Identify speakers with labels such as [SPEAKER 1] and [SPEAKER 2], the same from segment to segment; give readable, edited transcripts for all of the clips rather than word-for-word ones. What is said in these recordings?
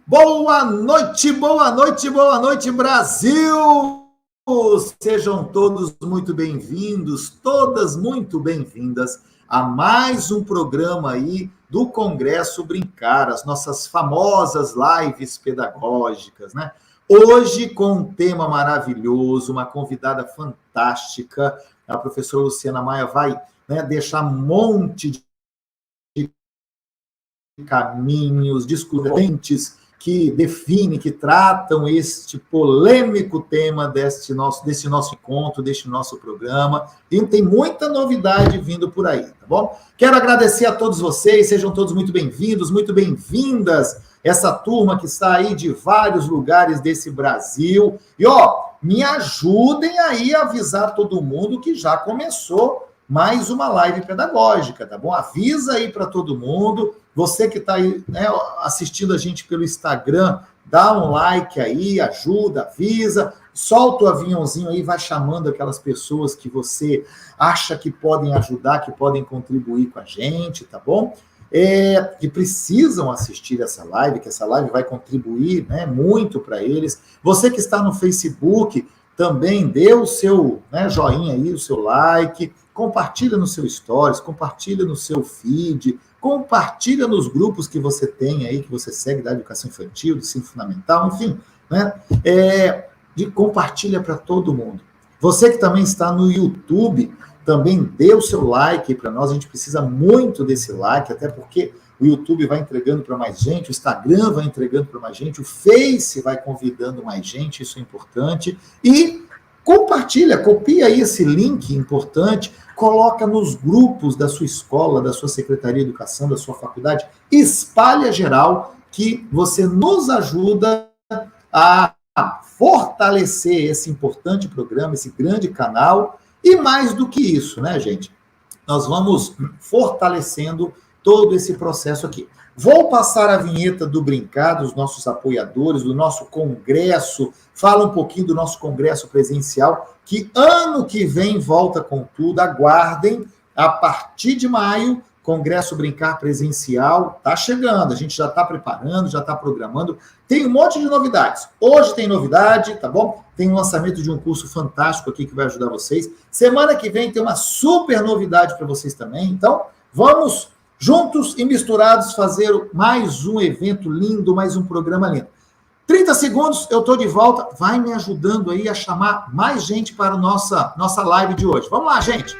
[SPEAKER 1] Boa noite, boa noite, boa noite, Brasil! Sejam todos muito bem-vindos, todas muito bem-vindas a mais um programa aí do Congresso Brincar, as nossas famosas lives pedagógicas, né? Hoje com um tema maravilhoso, uma convidada fantástica, a professora Luciana Maia vai, né, deixar um monte de caminhos, discorrentes que definem, que tratam este polêmico tema desse nosso encontro, deste nosso programa. E tem muita novidade vindo por aí, tá bom? Quero agradecer a todos vocês, sejam todos muito bem-vindos, muito bem-vindas, essa turma que está aí de vários lugares desse Brasil. E, me ajudem aí a avisar todo mundo que já começou mais uma live pedagógica, tá bom? Avisa aí para todo mundo. Você que está aí, né, assistindo a gente pelo Instagram, dá um like aí, ajuda, avisa, solta o aviãozinho aí, vai chamando aquelas pessoas que você acha que podem ajudar, que podem contribuir com a gente, tá bom? Que precisam assistir essa live, que essa live vai contribuir, né, muito para eles. Você que está no Facebook, também dê o seu, né, joinha aí, o seu like, compartilha no seu stories, compartilha no seu feed, compartilha nos grupos que você tem aí, que você segue da educação infantil, do ensino fundamental, enfim, né? Compartilha para todo mundo. Você que também está no YouTube, também dê o seu like para nós, a gente precisa muito desse like, até porque o YouTube vai entregando para mais gente, o Instagram vai entregando para mais gente, o Face vai convidando mais gente, isso é importante. E compartilha, copia aí esse link importante, coloca nos grupos da sua escola, da sua Secretaria de Educação, da sua faculdade, espalha geral, que você nos ajuda a fortalecer esse importante programa, esse grande canal, e mais do que isso, né, gente? Nós vamos fortalecendo todo esse processo aqui. Vou passar a vinheta do Brincar, dos nossos apoiadores, do nosso congresso, fala um pouquinho do nosso congresso presencial, que ano que vem volta com tudo, aguardem, a partir de maio, Congresso Brincar presencial, tá chegando, a gente já está preparando, já está programando, tem um monte de novidades. Hoje tem novidade, tá bom? Tem o lançamento de um curso fantástico aqui que vai ajudar vocês. Semana que vem tem uma super novidade para vocês também, então vamos juntos e misturados fazer mais um evento lindo, mais um programa lindo. 30 segundos, eu estou de volta. Vai me ajudando aí a chamar mais gente para a nossa live de hoje. Vamos lá, gente.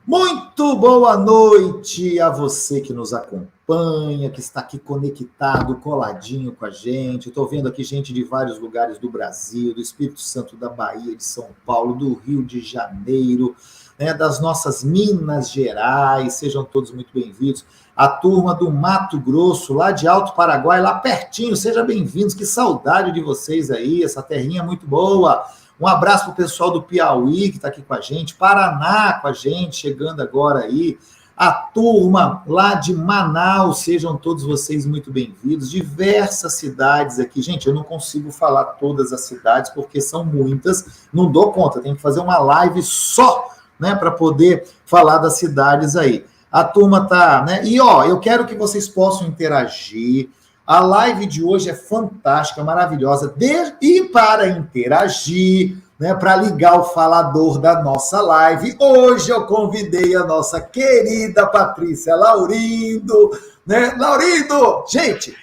[SPEAKER 1] Muito boa noite a você que nos acompanha, que está aqui conectado, coladinho com a gente. Estou vendo aqui gente de vários lugares do Brasil, do Espírito Santo, da Bahia, de São Paulo, do Rio de Janeiro, né, das nossas Minas Gerais. Sejam todos muito bem-vindos. A turma do Mato Grosso, lá de Alto Paraguai, lá pertinho. Sejam bem-vindos. Que saudade de vocês aí, essa terrinha muito boa. Um abraço para o pessoal do Piauí, que está aqui com a gente, Paraná com a gente, chegando agora aí, a turma lá de Manaus, sejam todos vocês muito bem-vindos, diversas cidades aqui. Gente, eu não consigo falar todas as cidades, porque são muitas, não dou conta, tenho que fazer uma live só né, para poder falar das cidades aí. A turma tá, né? E ó, eu quero que vocês possam interagir. A live de hoje é fantástica, maravilhosa. E para interagir, né, para ligar o falador da nossa live, hoje eu convidei a nossa querida Patrícia Laurindo, né? Laurindo, gente,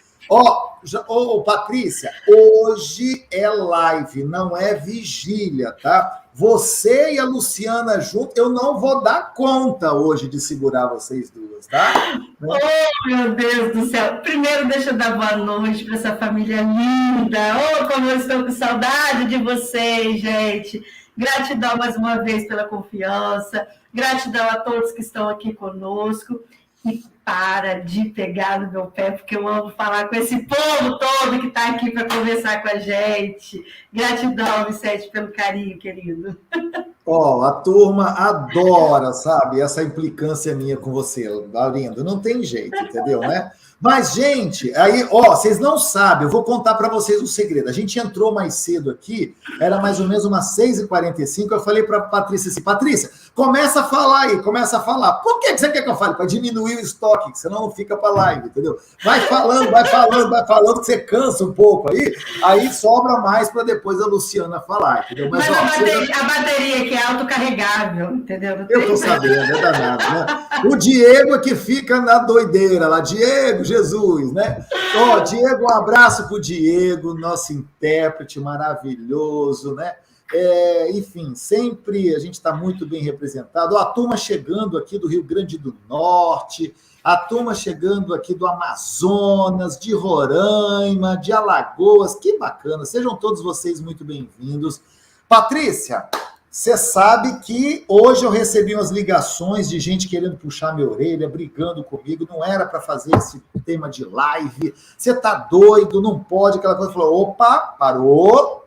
[SPEAKER 1] Patrícia, hoje é live, não é vigília, tá? Você e a Luciana junto, eu não vou dar conta hoje de segurar vocês duas, tá?
[SPEAKER 2] Oh, meu Deus do céu! Primeiro, deixa eu dar boa noite para essa família linda. Oh, como eu estou com saudade de vocês, gente. Gratidão mais uma vez pela confiança. Gratidão a todos que estão aqui conosco. E para de pegar no meu pé, porque eu amo falar com esse povo todo que está aqui para conversar com a gente. Gratidão, Vicente, pelo carinho, querido.
[SPEAKER 1] Ó, a turma adora, sabe, essa implicância minha com você, Laurindo. Não tem jeito, entendeu, né? Mas, gente, aí, ó, vocês não sabem, eu vou contar para vocês um segredo. A gente entrou mais cedo aqui, era mais ou menos umas 6h45, eu falei para Patrícia assim, Patrícia, começa a falar aí, começa a falar. Por que você quer que eu fale? Para diminuir o estoque, que senão não fica para live, entendeu? Vai falando, que você cansa um pouco aí sobra mais para depois a Luciana falar, entendeu?
[SPEAKER 2] Mas ó, a bateria aqui é autocarregável, entendeu?
[SPEAKER 1] Eu tô sabendo, é danado, né? O Diego é que fica na doideira lá, Diego, Jesus, né? Ó, Diego, um abraço pro Diego, nosso intérprete maravilhoso, né? Enfim, sempre a gente está muito bem representado. Ó, a turma chegando aqui do Rio Grande do Norte, a turma chegando aqui do Amazonas, de Roraima, de Alagoas, que bacana. Sejam todos vocês muito bem-vindos. Patrícia, você sabe que hoje eu recebi umas ligações de gente querendo puxar minha orelha, brigando comigo, não era para fazer esse tema de live, você tá doido, não pode, aquela coisa. Falou, opa, parou,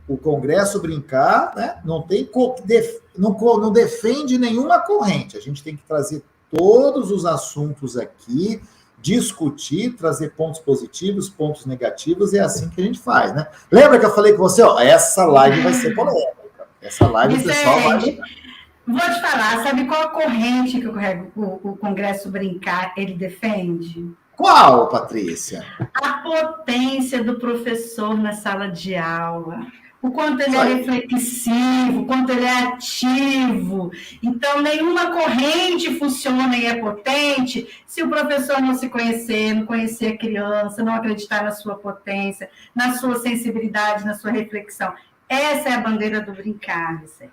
[SPEAKER 1] o Congresso Brincar, né? Não defende nenhuma corrente, a gente tem que trazer todos os assuntos aqui, discutir, trazer pontos positivos, pontos negativos, é assim que a gente faz, né? Lembra que eu falei com você, ó, essa live vai ser polêmica. Essa live o pessoal vai...
[SPEAKER 2] Vou te falar, sabe qual a corrente que o Congresso Brincar ele defende?
[SPEAKER 1] Qual, Patrícia?
[SPEAKER 2] A potência do professor na sala de aula. O quanto ele é reflexivo, o quanto ele é ativo. Então, nenhuma corrente funciona e é potente se o professor não se conhecer, não conhecer a criança, não acreditar na sua potência, na sua sensibilidade, na sua reflexão. Essa é a bandeira do Brincar, Vicente.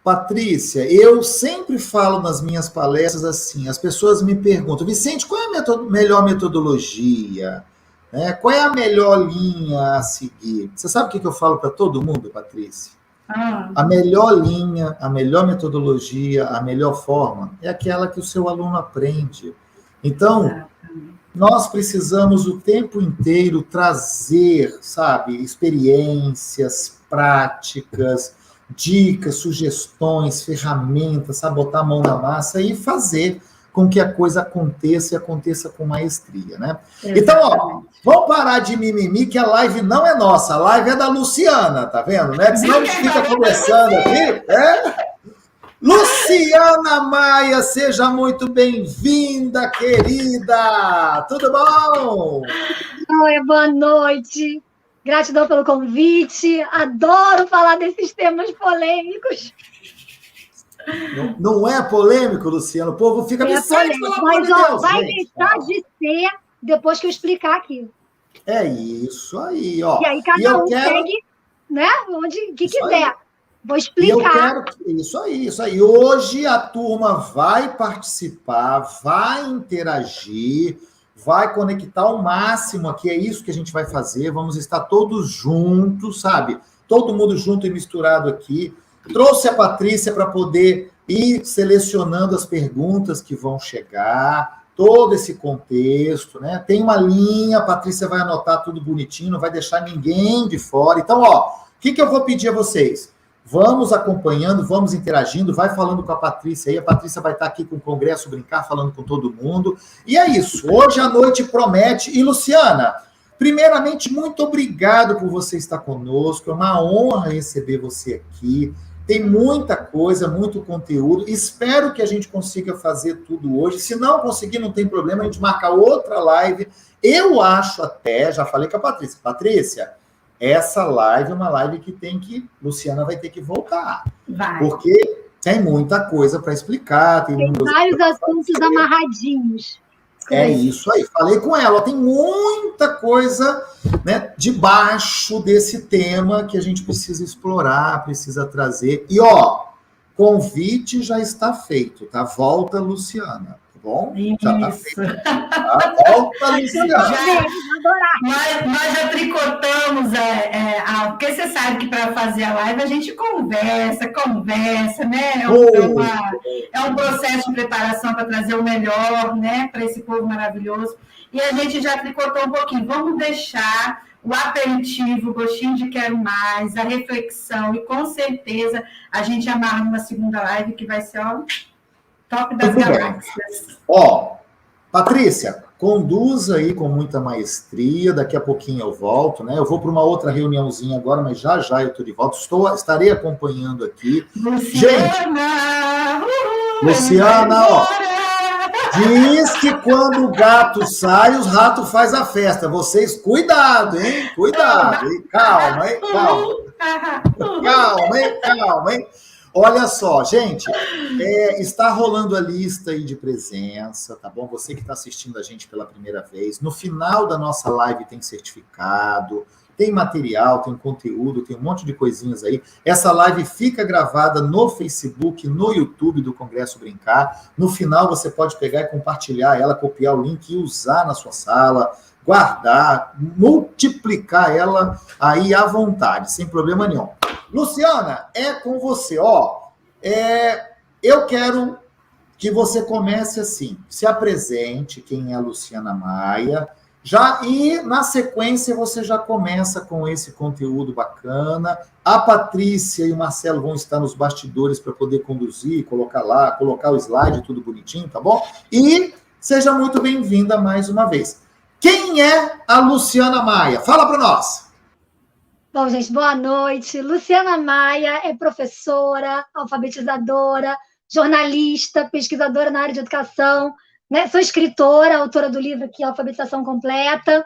[SPEAKER 1] Patrícia, eu sempre falo nas minhas palestras assim, as pessoas me perguntam, Vicente, qual é a melhor metodologia? Qual é a melhor linha a seguir? Você sabe o que eu falo para todo mundo, Patrícia? A melhor linha, a melhor metodologia, a melhor forma é aquela que o seu aluno aprende. Então, nós precisamos o tempo inteiro trazer, sabe, experiências, práticas, dicas, sugestões, ferramentas, sabe, botar a mão na massa e fazer com que a coisa aconteça e aconteça com maestria, né? Exatamente. Então, ó, vamos parar de mimimi, que a live não é nossa, a live é da Luciana, tá vendo, né? Senão a gente fica conversando aqui, Luciana Maia, seja muito bem-vinda, querida! Tudo bom?
[SPEAKER 3] Oi, boa noite. Gratidão pelo convite. Adoro falar desses temas polêmicos.
[SPEAKER 1] Não é polêmico, Luciano? O povo fica
[SPEAKER 3] pensando, mas Deus, vai deixar de ser depois que eu explicar aqui.
[SPEAKER 1] É isso aí, ó.
[SPEAKER 3] E aí cada um segue, né, onde que quiser. Aí. Vou explicar.
[SPEAKER 1] Isso aí. Hoje a turma vai participar, vai interagir, vai conectar ao máximo aqui. É isso que a gente vai fazer. Vamos estar todos juntos, sabe? Todo mundo junto e misturado aqui. Trouxe a Patrícia para poder ir selecionando as perguntas que vão chegar, todo esse contexto, né? Tem uma linha, a Patrícia vai anotar tudo bonitinho, não vai deixar ninguém de fora. Então, ó, o que eu vou pedir a vocês? Vamos acompanhando, vamos interagindo, vai falando com a Patrícia aí, a Patrícia vai estar aqui com o Congresso Brincar, falando com todo mundo. E é isso, hoje a noite promete. E, Luciana, primeiramente, muito obrigado por você estar conosco, é uma honra receber você aqui. Tem muita coisa, muito conteúdo. Espero que a gente consiga fazer tudo hoje. Se não conseguir, não tem problema, a gente marca outra live. Eu acho até, já falei com a Patrícia. Patrícia, essa live é uma live que Luciana vai ter que voltar.
[SPEAKER 2] Vai.
[SPEAKER 1] Porque tem muita coisa para explicar. Tem
[SPEAKER 3] vários assuntos amarradinhos.
[SPEAKER 1] É isso aí. Falei com ela. Tem muita coisa, né, debaixo desse tema que a gente precisa explorar, precisa trazer. E, convite já está feito, tá? Volta, Luciana. Tá bom?
[SPEAKER 2] Isso.
[SPEAKER 1] Já está feito. Tá? Volta, Luciana.
[SPEAKER 2] Nós já tricotamos, porque você sabe que para fazer a live a gente conversa, né? É um processo de preparação para trazer o melhor, né, para esse povo maravilhoso. E a gente já tricotou um pouquinho. Vamos deixar o aperitivo, o gostinho de quero mais, a reflexão, e com certeza a gente amarra numa segunda live que vai ser top das galáxias.
[SPEAKER 1] Patrícia, conduza aí com muita maestria, daqui a pouquinho eu volto, né? Eu vou para uma outra reuniãozinha agora, mas já eu estou de volta. Estarei acompanhando aqui. Luciana, diz que quando o gato sai, os ratos faz a festa. Vocês, cuidado, hein? Cuidado, hein? Calma, hein? Calma, hein? Olha só, gente, está rolando a lista aí de presença, tá bom? Você que está assistindo a gente pela primeira vez, no final da nossa live tem certificado, tem material, tem conteúdo, tem um monte de coisinhas aí. Essa live fica gravada no Facebook, no YouTube do Congresso Brincar. No final você pode pegar e compartilhar ela, copiar o link e usar na sua sala, guardar, multiplicar ela aí à vontade, sem problema nenhum. Luciana, é com você, eu quero que você comece assim, se apresente, quem é a Luciana Maia, e na sequência você já começa com esse conteúdo bacana. A Patrícia e o Marcelo vão estar nos bastidores para poder conduzir, colocar o slide, tudo bonitinho, tá bom? E seja muito bem-vinda mais uma vez. Quem é a Luciana Maia? Fala para nós!
[SPEAKER 3] Bom, gente, boa noite. Luciana Maia é professora, alfabetizadora, jornalista, pesquisadora na área de educação, né? Sou escritora, autora do livro aqui, Alfabetização Completa.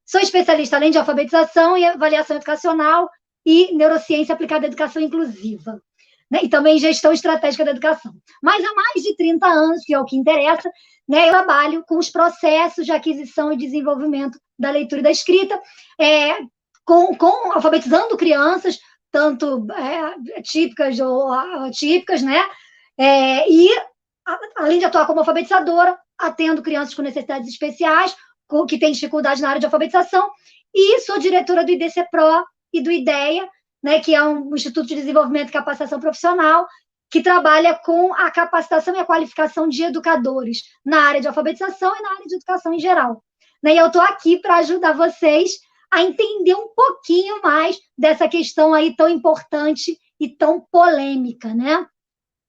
[SPEAKER 3] Sou especialista, além de alfabetização e avaliação educacional e neurociência aplicada à educação inclusiva, né? E também gestão estratégica da educação. Mas há mais de 30 anos, que é o que interessa, né, eu trabalho com os processos de aquisição e desenvolvimento da leitura e da escrita, alfabetizando crianças, tanto típicas ou atípicas, né? E, além de atuar como alfabetizadora, atendo crianças com necessidades especiais, que têm dificuldade na área de alfabetização, e sou diretora do IDCPRO e do IDEA, né, que é um Instituto de Desenvolvimento e Capacitação Profissional, que trabalha com a capacitação e a qualificação de educadores na área de alfabetização e na área de educação em geral. E eu estou aqui para ajudar vocês a entender um pouquinho mais dessa questão aí tão importante e tão polêmica, né?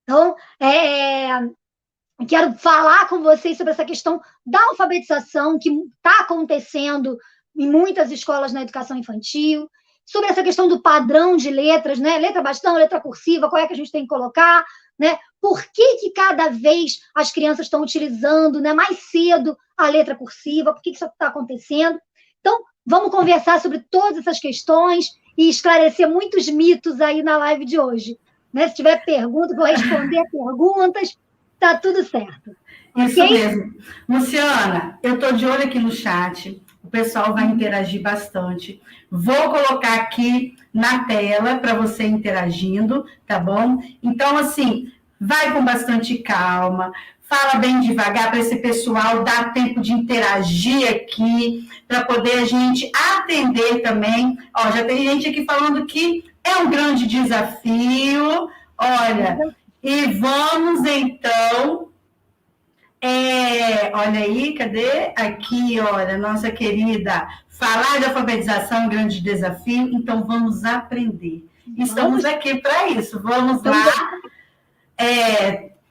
[SPEAKER 3] Então, quero falar com vocês sobre essa questão da alfabetização que está acontecendo em muitas escolas na educação infantil, sobre essa questão do padrão de letras, né? Letra bastão, letra cursiva, qual é que a gente tem que colocar, né? Por que cada vez as crianças estão utilizando, né, mais cedo a letra cursiva? Por que isso está acontecendo? Então, vamos conversar sobre todas essas questões e esclarecer muitos mitos aí na live de hoje, né? Se tiver pergunta, vou responder perguntas, tá tudo certo.
[SPEAKER 2] Isso mesmo. Luciana, eu estou de olho aqui no chat, o pessoal vai interagir bastante. Vou colocar aqui na tela para você interagindo, tá bom? Então, assim, vai com bastante calma, fala bem devagar para esse pessoal dar tempo de interagir aqui, para poder a gente atender também. Já tem gente aqui falando que é um grande desafio. Olha, e vamos então... olha aí, cadê? Aqui, olha, nossa querida, falar de alfabetização é um grande desafio, então vamos aprender. Estamos aqui para isso, vamos lá.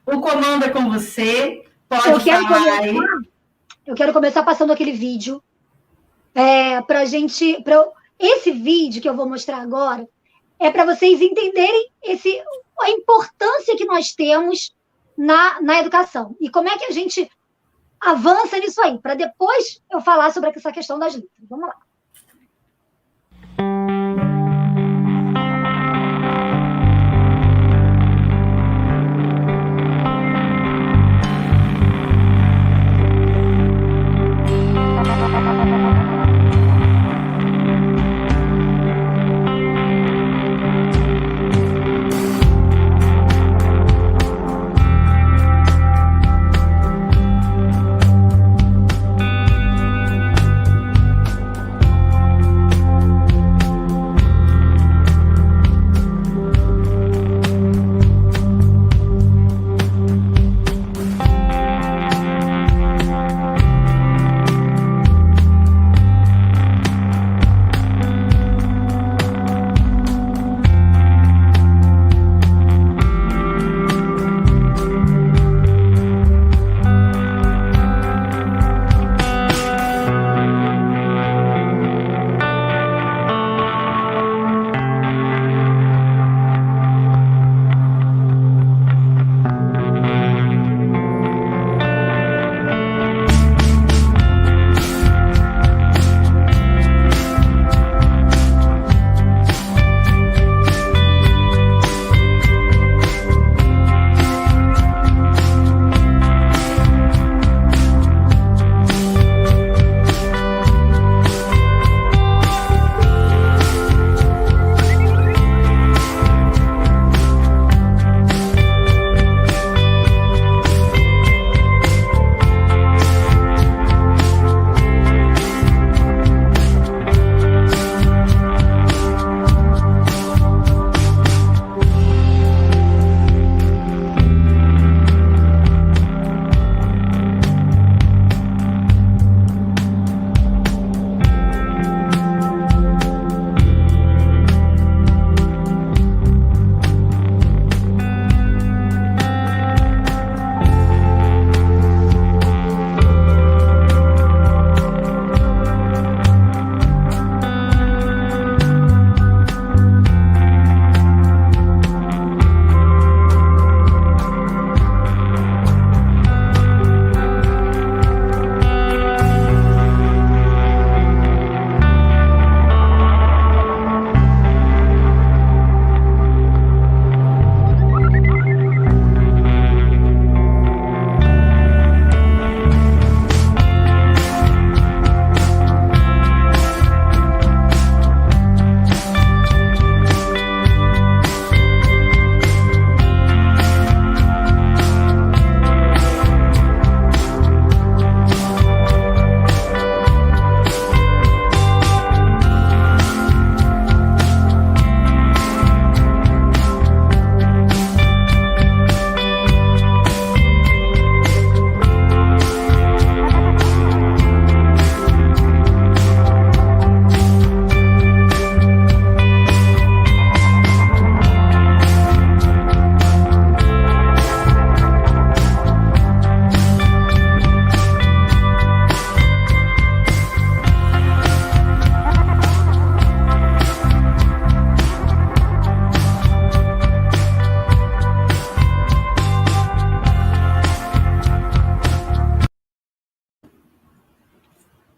[SPEAKER 2] O comando é com você, pode falar aí.
[SPEAKER 3] Eu quero começar passando aquele vídeo, esse vídeo que eu vou mostrar agora, é para vocês entenderem a importância que nós temos na educação. E como é que a gente avança nisso aí, para depois eu falar sobre essa questão das letras. Vamos lá.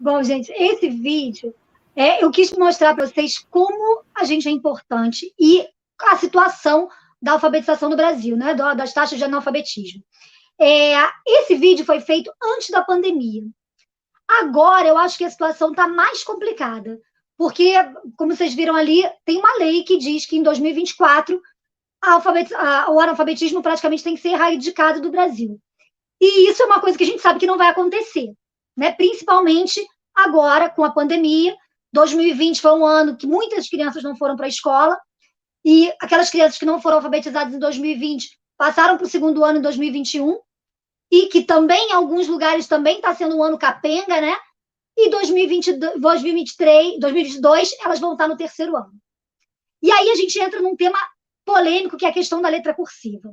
[SPEAKER 3] Bom, gente, esse vídeo eu quis mostrar para vocês como a gente é importante e a situação da alfabetização no Brasil, né, das taxas de analfabetismo. Esse vídeo foi feito antes da pandemia. Agora, eu acho que a situação está mais complicada, porque, como vocês viram ali, tem uma lei que diz que em 2024 o analfabetismo praticamente tem que ser erradicado do Brasil. E isso é uma coisa que a gente sabe que não vai acontecer, né? Principalmente agora, com a pandemia. 2020 foi um ano que muitas crianças não foram para a escola, e aquelas crianças que não foram alfabetizadas em 2020 passaram para o segundo ano em 2021, e que também, em alguns lugares, também está sendo um ano capenga, né? E 2022, elas vão estar no terceiro ano. E aí a gente entra num tema polêmico, que é a questão da letra cursiva.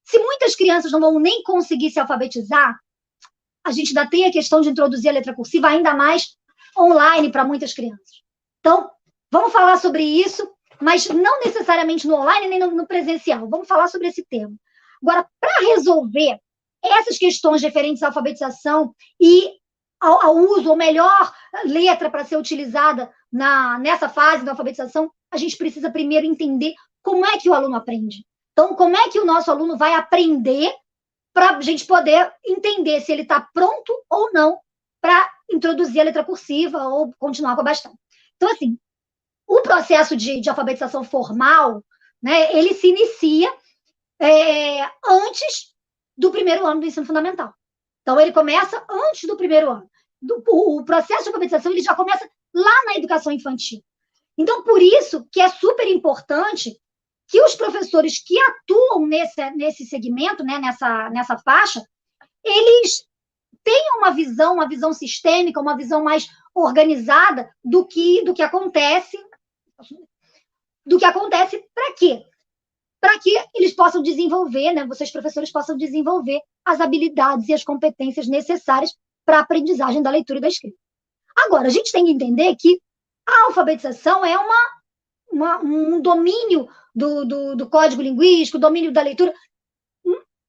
[SPEAKER 3] Se muitas crianças não vão nem conseguir se alfabetizar, a gente ainda tem a questão de introduzir a letra cursiva, ainda mais online para muitas crianças. Então, vamos falar sobre isso. mas não necessariamente no online nem no presencial. Vamos falar sobre esse tema. Agora, para resolver essas questões referentes à alfabetização e ao uso, ou melhor letra para ser utilizada nessa fase da alfabetização, a gente precisa primeiro entender como é que o aluno aprende. Então, como é que o nosso aluno vai aprender para a gente poder entender se ele está pronto ou não para introduzir a letra cursiva ou continuar com a bastão. Então, assim, o processo de alfabetização formal, né, ele se inicia antes do primeiro ano do ensino fundamental. Então, ele começa antes do primeiro ano. O processo de alfabetização ele já começa lá na educação infantil. Então, por isso que é super importante que os professores que atuam nesse segmento, né, nessa faixa, eles tenham uma visão sistêmica, uma visão mais organizada do que acontece. Para quê? Para que eles possam desenvolver, né, vocês professores possam desenvolver as habilidades e as competências necessárias para a aprendizagem da leitura e da escrita. Agora, a gente tem que entender que a alfabetização é um domínio do código linguístico, domínio da leitura,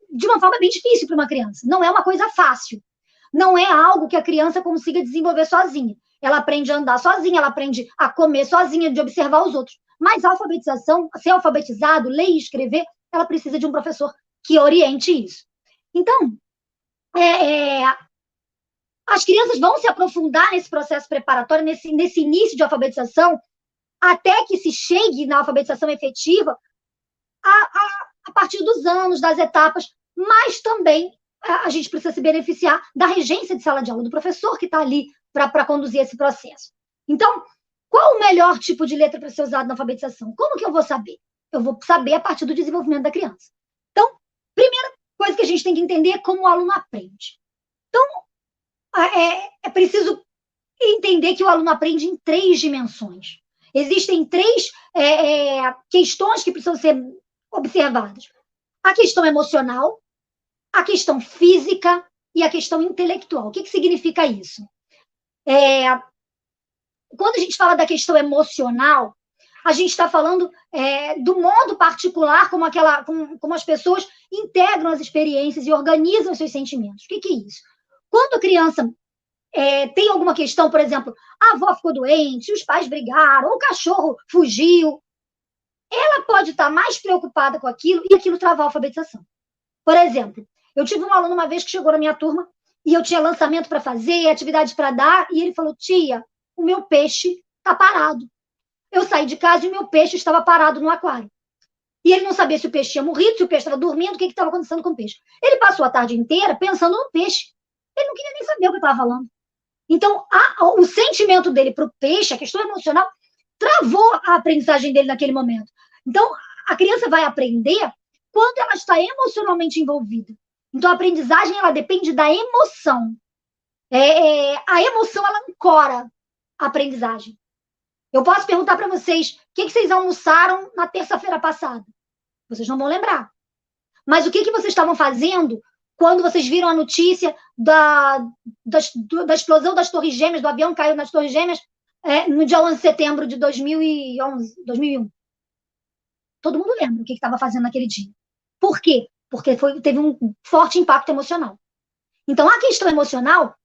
[SPEAKER 3] de uma forma bem difícil para uma criança. Não é uma coisa fácil. Não é algo que a criança consiga desenvolver sozinha. Ela aprende a andar sozinha, ela aprende a comer sozinha, de observar os outros. Mas a alfabetização, ser alfabetizado, ler e escrever, ela precisa de um professor que oriente isso. Então, as crianças vão se aprofundar nesse processo preparatório, nesse início de alfabetização, até que se chegue na alfabetização efetiva a partir dos anos, das etapas, mas também a gente precisa se beneficiar da regência de sala de aula, do professor que está ali para conduzir esse processo. Então, qual o melhor tipo de letra para ser usado na alfabetização? Como que eu vou saber? Eu vou saber a partir do desenvolvimento da criança. Então, primeira coisa que a gente tem que entender é como o aluno aprende. Então, é preciso entender que o aluno aprende em 3 dimensões. Existem 3 questões que precisam ser observadas. A questão emocional, a questão física e a questão intelectual. O que significa isso? Quando a gente fala da questão emocional, a gente está falando do modo particular como as pessoas integram as experiências e organizam os seus sentimentos. O que é isso? Quando a criança tem alguma questão, por exemplo, a avó ficou doente, os pais brigaram, ou o cachorro fugiu, ela pode estar mais preocupada com aquilo e aquilo travar a alfabetização. Por exemplo, eu tive um aluno uma vez que chegou na minha turma e eu tinha lançamento para fazer, atividade para dar, e ele falou: tia, o meu peixe está parado. Eu saí de casa e o meu peixe estava parado no aquário. E ele não sabia se o peixe tinha morrido, se o peixe estava dormindo, o que estava acontecendo com o peixe. Ele passou a tarde inteira pensando no peixe. Ele não queria nem saber o que eu estava falando. Então, o sentimento dele para o peixe, a questão emocional, travou a aprendizagem dele naquele momento. Então, a criança vai aprender quando ela está emocionalmente envolvida. Então, a aprendizagem, ela depende da emoção. A emoção, ela ancora a aprendizagem. Eu posso perguntar para vocês, o que vocês almoçaram na terça-feira passada? Vocês não vão lembrar. Mas o que vocês estavam fazendo quando vocês viram a notícia da explosão das Torres Gêmeas, do avião que caiu nas Torres Gêmeas, no dia 11 de setembro de 2001? Todo mundo lembra o que estava fazendo naquele dia. Por quê? Porque teve um forte impacto emocional. Então, a questão emocional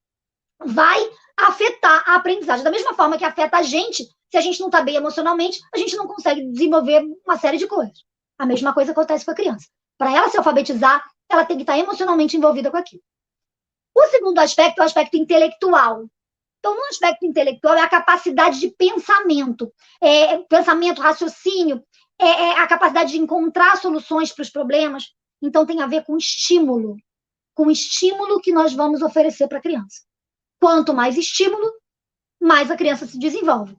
[SPEAKER 3] vai afetar a aprendizagem. Da mesma forma que afeta a gente, se a gente não está bem emocionalmente, a gente não consegue desenvolver uma série de coisas. A mesma coisa acontece com a criança. Para ela se alfabetizar, ela tem que estar emocionalmente envolvida com aquilo. O segundo aspecto é o aspecto intelectual. Então, no aspecto intelectual, é a capacidade de pensamento, raciocínio, a capacidade de encontrar soluções para os problemas. Então, tem a ver com estímulo que nós vamos oferecer para a criança. Quanto mais estímulo, mais a criança se desenvolve.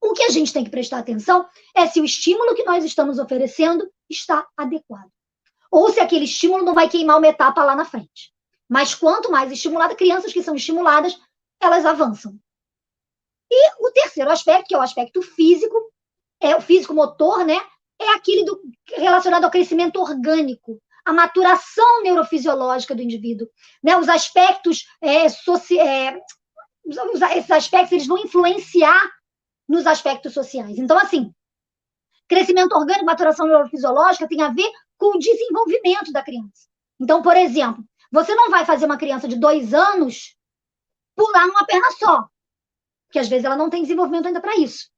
[SPEAKER 3] O que a gente tem que prestar atenção é se o estímulo que nós estamos oferecendo está adequado. Ou se aquele estímulo não vai queimar uma etapa lá na frente. Mas quanto mais estimulada, crianças que são estimuladas, elas avançam. E o terceiro aspecto, que é o aspecto físico, o físico-motor, né? É aquele relacionado ao crescimento orgânico, a maturação neurofisiológica do indivíduo, né? Os aspectos esses aspectos, eles vão influenciar nos aspectos sociais. Então, assim, Crescimento orgânico, maturação neurofisiológica tem a ver com o desenvolvimento da criança. Então, por exemplo, você não vai fazer uma criança de 2 anos pular numa perna só, porque às vezes ela não tem desenvolvimento ainda para isso.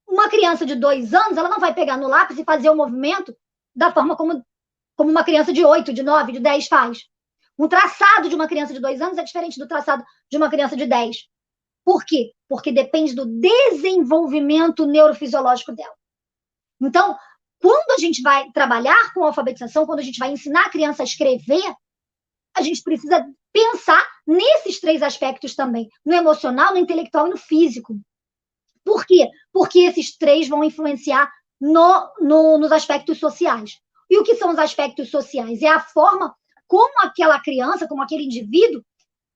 [SPEAKER 3] Uma criança de 2 anos, ela não vai pegar no lápis e fazer o movimento da forma como uma criança de 8, de 9, de 10 faz. Um traçado de uma criança de 2 anos é diferente do traçado de uma criança de 10. Por quê? Porque depende do desenvolvimento neurofisiológico dela. Então, quando a gente vai trabalhar com alfabetização, quando a gente vai ensinar a criança a escrever, a gente precisa pensar nesses 3 aspectos também, no emocional, no intelectual e no físico. Por quê? Porque esses 3 vão influenciar nos aspectos sociais. E o que são os aspectos sociais? É a forma como aquela criança, como aquele indivíduo,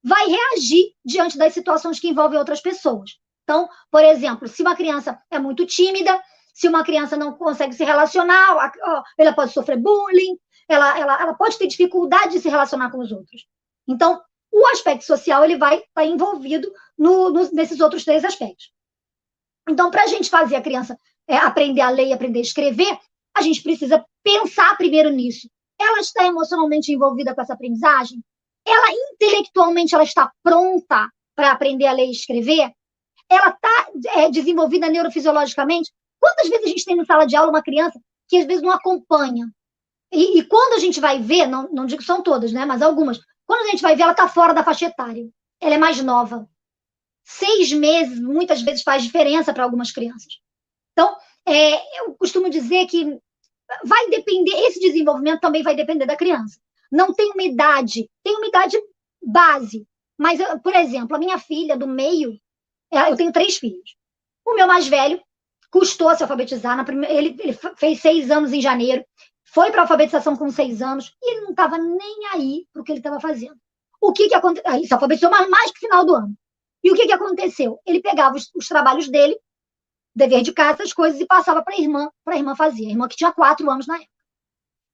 [SPEAKER 3] vai reagir diante das situações que envolvem outras pessoas. Então, por exemplo, se uma criança é muito tímida, se uma criança não consegue se relacionar, ela pode sofrer bullying, ela pode ter dificuldade de se relacionar com os outros. Então, o aspecto social ele vai estar envolvido nesses outros 3 aspectos. Então, para a gente fazer a criança aprender a ler e aprender a escrever, a gente precisa pensar primeiro nisso. Ela está emocionalmente envolvida com essa aprendizagem? Ela intelectualmente ela está pronta para aprender a ler e escrever? Ela está desenvolvida neurofisiologicamente? Quantas vezes a gente tem na sala de aula uma criança que às vezes não acompanha? E quando a gente vai ver, não digo que são todas, né, mas algumas, quando a gente vai ver, ela está fora da faixa etária. Ela é mais nova. 6 meses, muitas vezes, faz diferença para algumas crianças. Então, eu costumo dizer que vai depender, esse desenvolvimento também vai depender da criança. Não tem uma idade, tem uma idade base. Mas, por exemplo, a minha filha do meio, eu tenho 3 filhos. O meu mais velho custou se alfabetizar. Ele fez 6 anos em janeiro, foi para a alfabetização com 6 anos e ele não estava nem aí para o que ele estava fazendo. O que aconteceu? Ele se alfabetizou mais que final do ano. E o que aconteceu? Ele pegava os trabalhos dele, dever de casa, as coisas, e passava para a irmã fazia. A irmã que tinha 4 anos na época.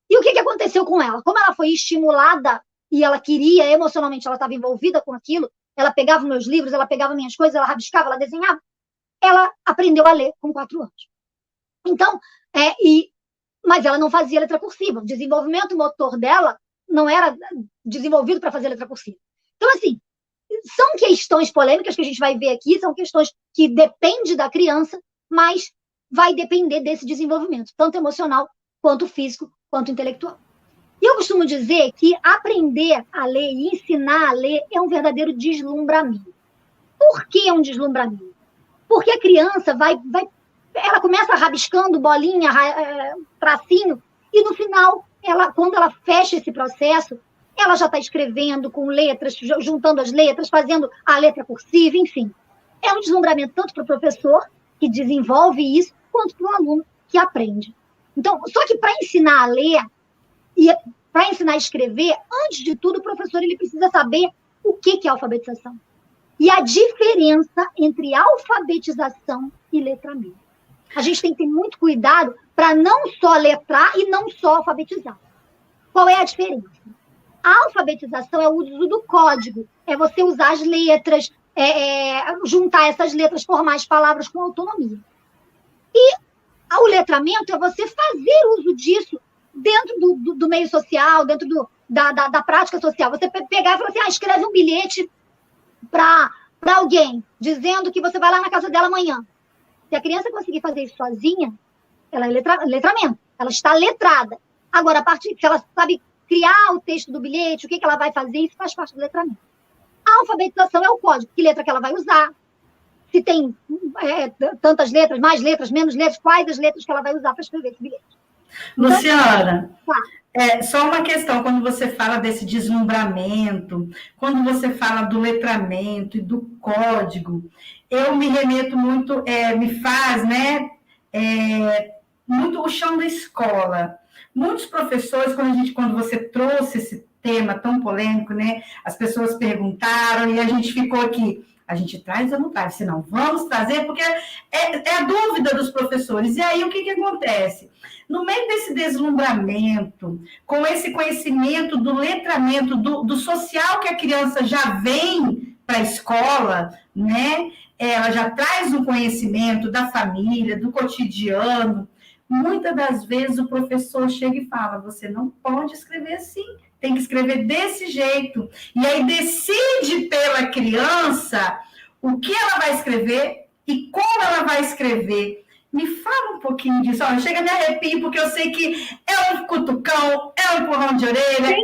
[SPEAKER 3] E o que aconteceu com ela? Como ela foi estimulada e ela queria, emocionalmente, ela estava envolvida com aquilo, ela pegava meus livros, ela pegava minhas coisas, ela rabiscava, ela desenhava, ela aprendeu a ler com 4 anos. Então, mas ela não fazia letra cursiva. O desenvolvimento motor dela não era desenvolvido para fazer letra cursiva. Então, assim, são questões polêmicas que a gente vai ver aqui, são questões que dependem da criança, mas vai depender desse desenvolvimento, tanto emocional, quanto físico, quanto intelectual. E eu costumo dizer que aprender a ler e ensinar a ler é um verdadeiro deslumbramento. Por que é um deslumbramento? Porque a criança ela começa rabiscando bolinha, tracinho, e no final, quando ela fecha esse processo, ela já está escrevendo com letras, juntando as letras, fazendo a letra cursiva, enfim. É um deslumbramento tanto para o professor, que desenvolve isso, quanto para o aluno, que aprende. Então, só que para ensinar a ler e para ensinar a escrever, antes de tudo, o professor ele precisa saber o que é alfabetização. E a diferença entre alfabetização e letramento. A gente tem que ter muito cuidado para não só letrar e não só alfabetizar. Qual é a diferença? A alfabetização é o uso do código, é você usar as letras, juntar essas letras, formar as palavras com autonomia. E o letramento é você fazer uso disso dentro do meio social, dentro da prática social. Você pegar e falar assim, escreve um bilhete para alguém, dizendo que você vai lá na casa dela amanhã. Se a criança conseguir fazer isso sozinha, ela é letramento, ela está letrada. Agora, a partir se ela sabe criar o texto do bilhete, o que ela vai fazer, isso faz parte do letramento. A alfabetização é o código, que letra que ela vai usar, se tem tantas letras, mais letras, menos letras, quais as letras que ela vai usar para escrever esse bilhete.
[SPEAKER 2] Luciana, só uma questão, quando você fala desse deslumbramento, quando você fala do letramento e do código, eu me remeto muito, me faz, muito o chão da escola. Muitos professores, quando você trouxe esse tema tão polêmico, né, as pessoas perguntaram e a gente ficou aqui, a gente traz ou não traz? Se não, vamos trazer, porque é a dúvida dos professores. E aí, o que acontece? No meio desse deslumbramento, com esse conhecimento do letramento, do social que a criança já vem para a escola, né? Ela já traz um conhecimento da família, do cotidiano. Muitas das vezes o professor chega e fala, você não pode escrever assim, tem que escrever desse jeito. E aí decide pela criança o que ela vai escrever e como ela vai escrever. Me fala um pouquinho disso. Olha, chega a me arrepio, porque eu sei que é um cutucão, é um empurrão de orelha,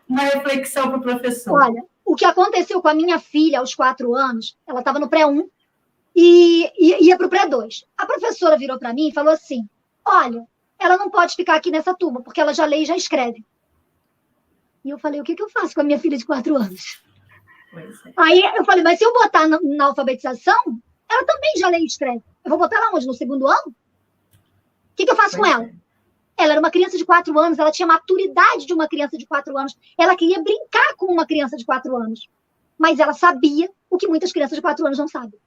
[SPEAKER 2] uma reflexão para o professor.
[SPEAKER 3] Olha, o que aconteceu com a minha filha aos 4 anos, ela estava no pré-1 e ia para o pré-2. A professora virou para mim e falou assim, olha, ela não pode ficar aqui nessa turma, porque ela já lê e já escreve. E eu falei, o que eu faço com a minha filha de 4 anos? Aí eu falei, mas se eu botar na alfabetização, ela também já lê e escreve. Eu vou botar ela onde? No 2º ano? O que eu faço com ela? Ela era uma criança de 4 anos, ela tinha a maturidade de uma criança de 4 anos, ela queria brincar com uma criança de 4 anos, mas ela sabia o que muitas crianças de 4 anos não sabem.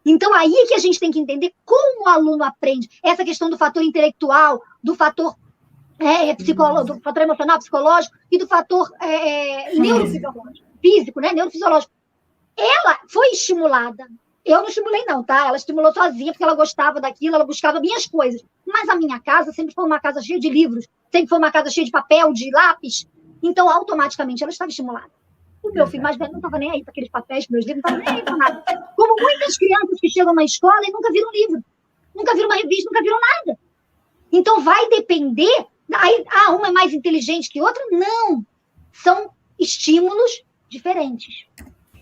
[SPEAKER 3] Então, aí que a gente tem que entender como o aluno aprende. Essa questão do fator intelectual, do fator psicológico, do fator emocional, psicológico, e do fator neurofisiológico, físico, né? Neurofisiológico. Ela foi estimulada. Eu não estimulei, não, tá? Ela estimulou sozinha, porque ela gostava daquilo, ela buscava minhas coisas. Mas a minha casa sempre foi uma casa cheia de livros, sempre foi uma casa cheia de papel, de lápis. Então, automaticamente, ela estava estimulada. O meu filho mais velho não estava nem aí para aqueles papéis, meus livros, não estava nem aí para nada. Como muitas crianças que chegam na escola e nunca viram livro, nunca viram uma revista, nunca viram nada. Então, vai depender... Aí, uma é mais inteligente que outra? Não. São estímulos diferentes.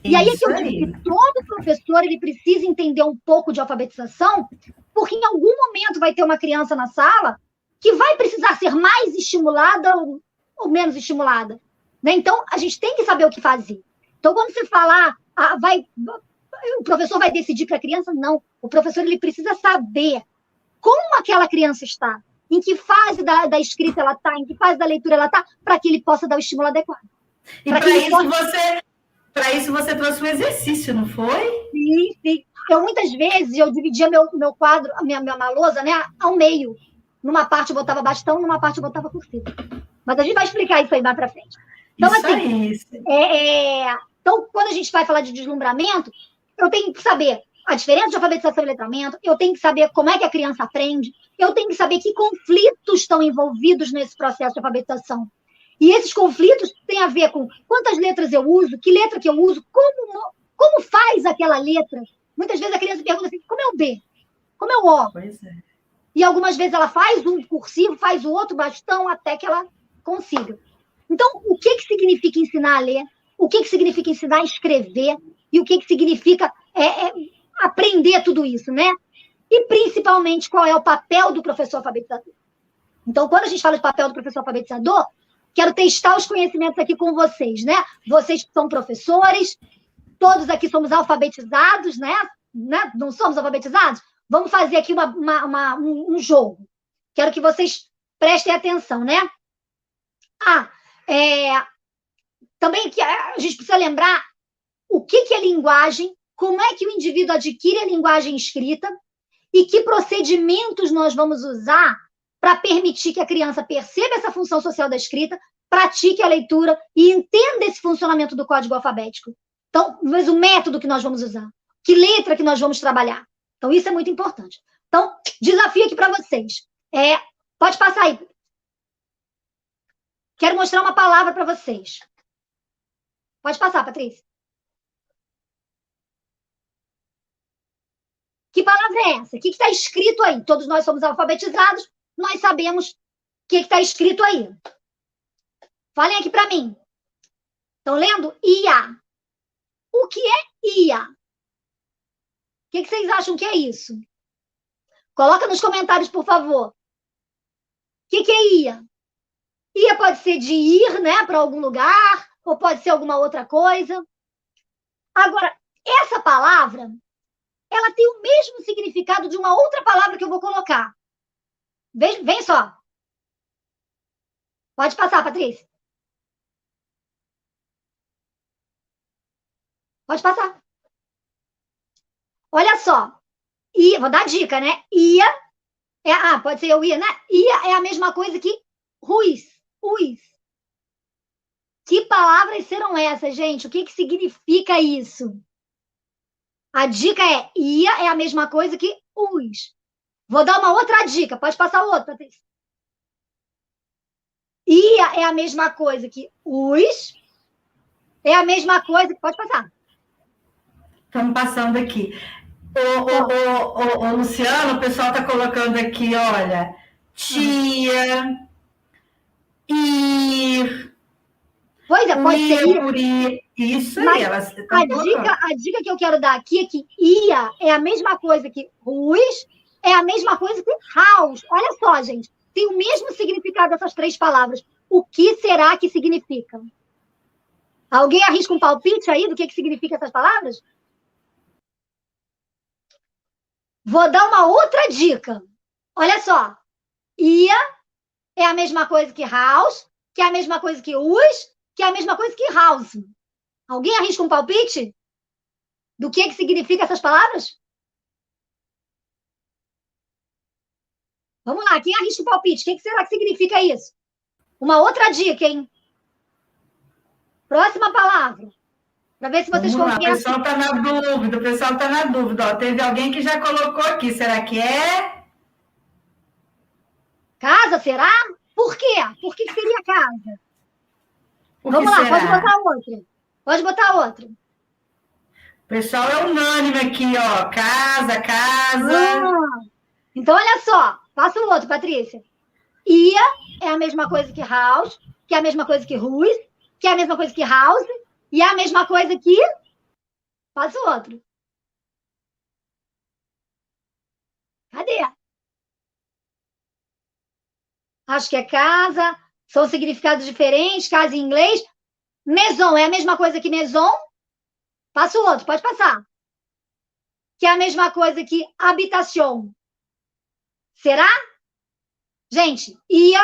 [SPEAKER 3] E aí é que eu digo que todo professor ele precisa entender um pouco de alfabetização, porque em algum momento vai ter uma criança na sala que vai precisar ser mais estimulada ou menos estimulada. Né? Então, a gente tem que saber o que fazer. Então, quando você falar, o professor vai decidir para a criança, não. O professor ele precisa saber como aquela criança está, em que fase da escrita ela está, em que fase da leitura ela está, para que ele possa dar o estímulo adequado.
[SPEAKER 2] E para isso você trouxe um exercício, não foi?
[SPEAKER 3] Sim. Eu, muitas vezes, eu dividia meu quadro, a minha lousa, né, ao meio. Numa parte eu botava bastão, numa parte eu botava cursiva. Mas a gente vai explicar isso aí mais para frente. Então, então, quando a gente vai falar de deslumbramento, eu tenho que saber a diferença de alfabetização e letramento, eu tenho que saber como é que a criança aprende, eu tenho que saber que conflitos estão envolvidos nesse processo de alfabetização. E esses conflitos têm a ver com quantas letras eu uso, que letra que eu uso, como faz aquela letra. Muitas vezes a criança pergunta assim, como é o B? Como é o O?
[SPEAKER 2] Pois é.
[SPEAKER 3] E algumas vezes ela faz um cursivo, faz o outro bastão, até que ela consiga. Então, o que significa ensinar a ler? O que significa ensinar a escrever? E o que significa aprender tudo isso, né? E, principalmente, qual é o papel do professor alfabetizador? Então, quando a gente fala de papel do professor alfabetizador, quero testar os conhecimentos aqui com vocês, né? Vocês que são professores, todos aqui somos alfabetizados, né? Não somos alfabetizados? Vamos fazer aqui um jogo. Quero que vocês prestem atenção, né? Também que a gente precisa lembrar o que é linguagem, como é que o indivíduo adquire a linguagem escrita e que procedimentos nós vamos usar para permitir que a criança perceba essa função social da escrita, pratique a leitura e entenda esse funcionamento do código alfabético. Então, mas o método que nós vamos usar, que letra que nós vamos trabalhar. Então, isso é muito importante. Então, desafio aqui para vocês. Pode passar aí. Quero mostrar uma palavra para vocês. Pode passar, Patrícia. Que palavra é essa? O que está escrito aí? Todos nós somos alfabetizados, nós sabemos o que está escrito aí. Falem aqui para mim. Estão lendo? IA. O que é IA? O que vocês acham que é isso? Coloca nos comentários, por favor. O que é IA? IA pode ser de ir, né, para algum lugar, ou pode ser alguma outra coisa. Agora, essa palavra, ela tem o mesmo significado de uma outra palavra que eu vou colocar. Vem só. Pode passar, Patrícia. Pode passar. Olha só. Vou dar dica, né? Ia. Pode ser eu ia, né? Ia é a mesma coisa que ruiz. Que palavras serão essas, gente? O que significa isso? A dica é: ia é a mesma coisa que os. Vou dar uma outra dica. Pode passar outra, Patrícia. Ia é a mesma coisa que os. É a mesma coisa que... Pode passar.
[SPEAKER 2] Estamos passando aqui. Ô, Luciano, o pessoal está colocando aqui, olha, tia, ir.
[SPEAKER 3] Pois é, pode ser ir.
[SPEAKER 2] Isso
[SPEAKER 3] mas
[SPEAKER 2] aí, elas
[SPEAKER 3] a dica que eu quero dar aqui é que ia é a mesma coisa que os, é a mesma coisa que house. Olha só, gente, tem o mesmo significado dessas três palavras. O que será que significa? Alguém arrisca um palpite aí do que significa essas palavras? Vou dar uma outra dica. Olha só. Ia é a mesma coisa que house, que é a mesma coisa que os, que é a mesma coisa que house. Alguém arrisca um palpite do que significa essas palavras? Vamos lá, quem arrisca um palpite? O que será que significa isso? Uma outra dica, hein? Próxima palavra. Para ver se vocês
[SPEAKER 2] conseguem. O pessoal está na dúvida. Ó, teve alguém que já colocou aqui. Será que é?
[SPEAKER 3] Casa, será? Por quê? Por que seria casa? Vamos lá, pode botar outra. Pode botar outra.
[SPEAKER 2] O pessoal é unânime aqui, ó. Casa.
[SPEAKER 3] Então, olha só. Passa o outro, Patrícia. Ia é a mesma coisa que house, que é a mesma coisa que whose, que é a mesma coisa que house, e é a mesma coisa que... Passa o outro. Cadê? Acho que é casa. São significados diferentes. Casa em inglês. Maison é a mesma coisa que maison. Passa o outro, pode passar. Que é a mesma coisa que habitação. Será? Gente, ia,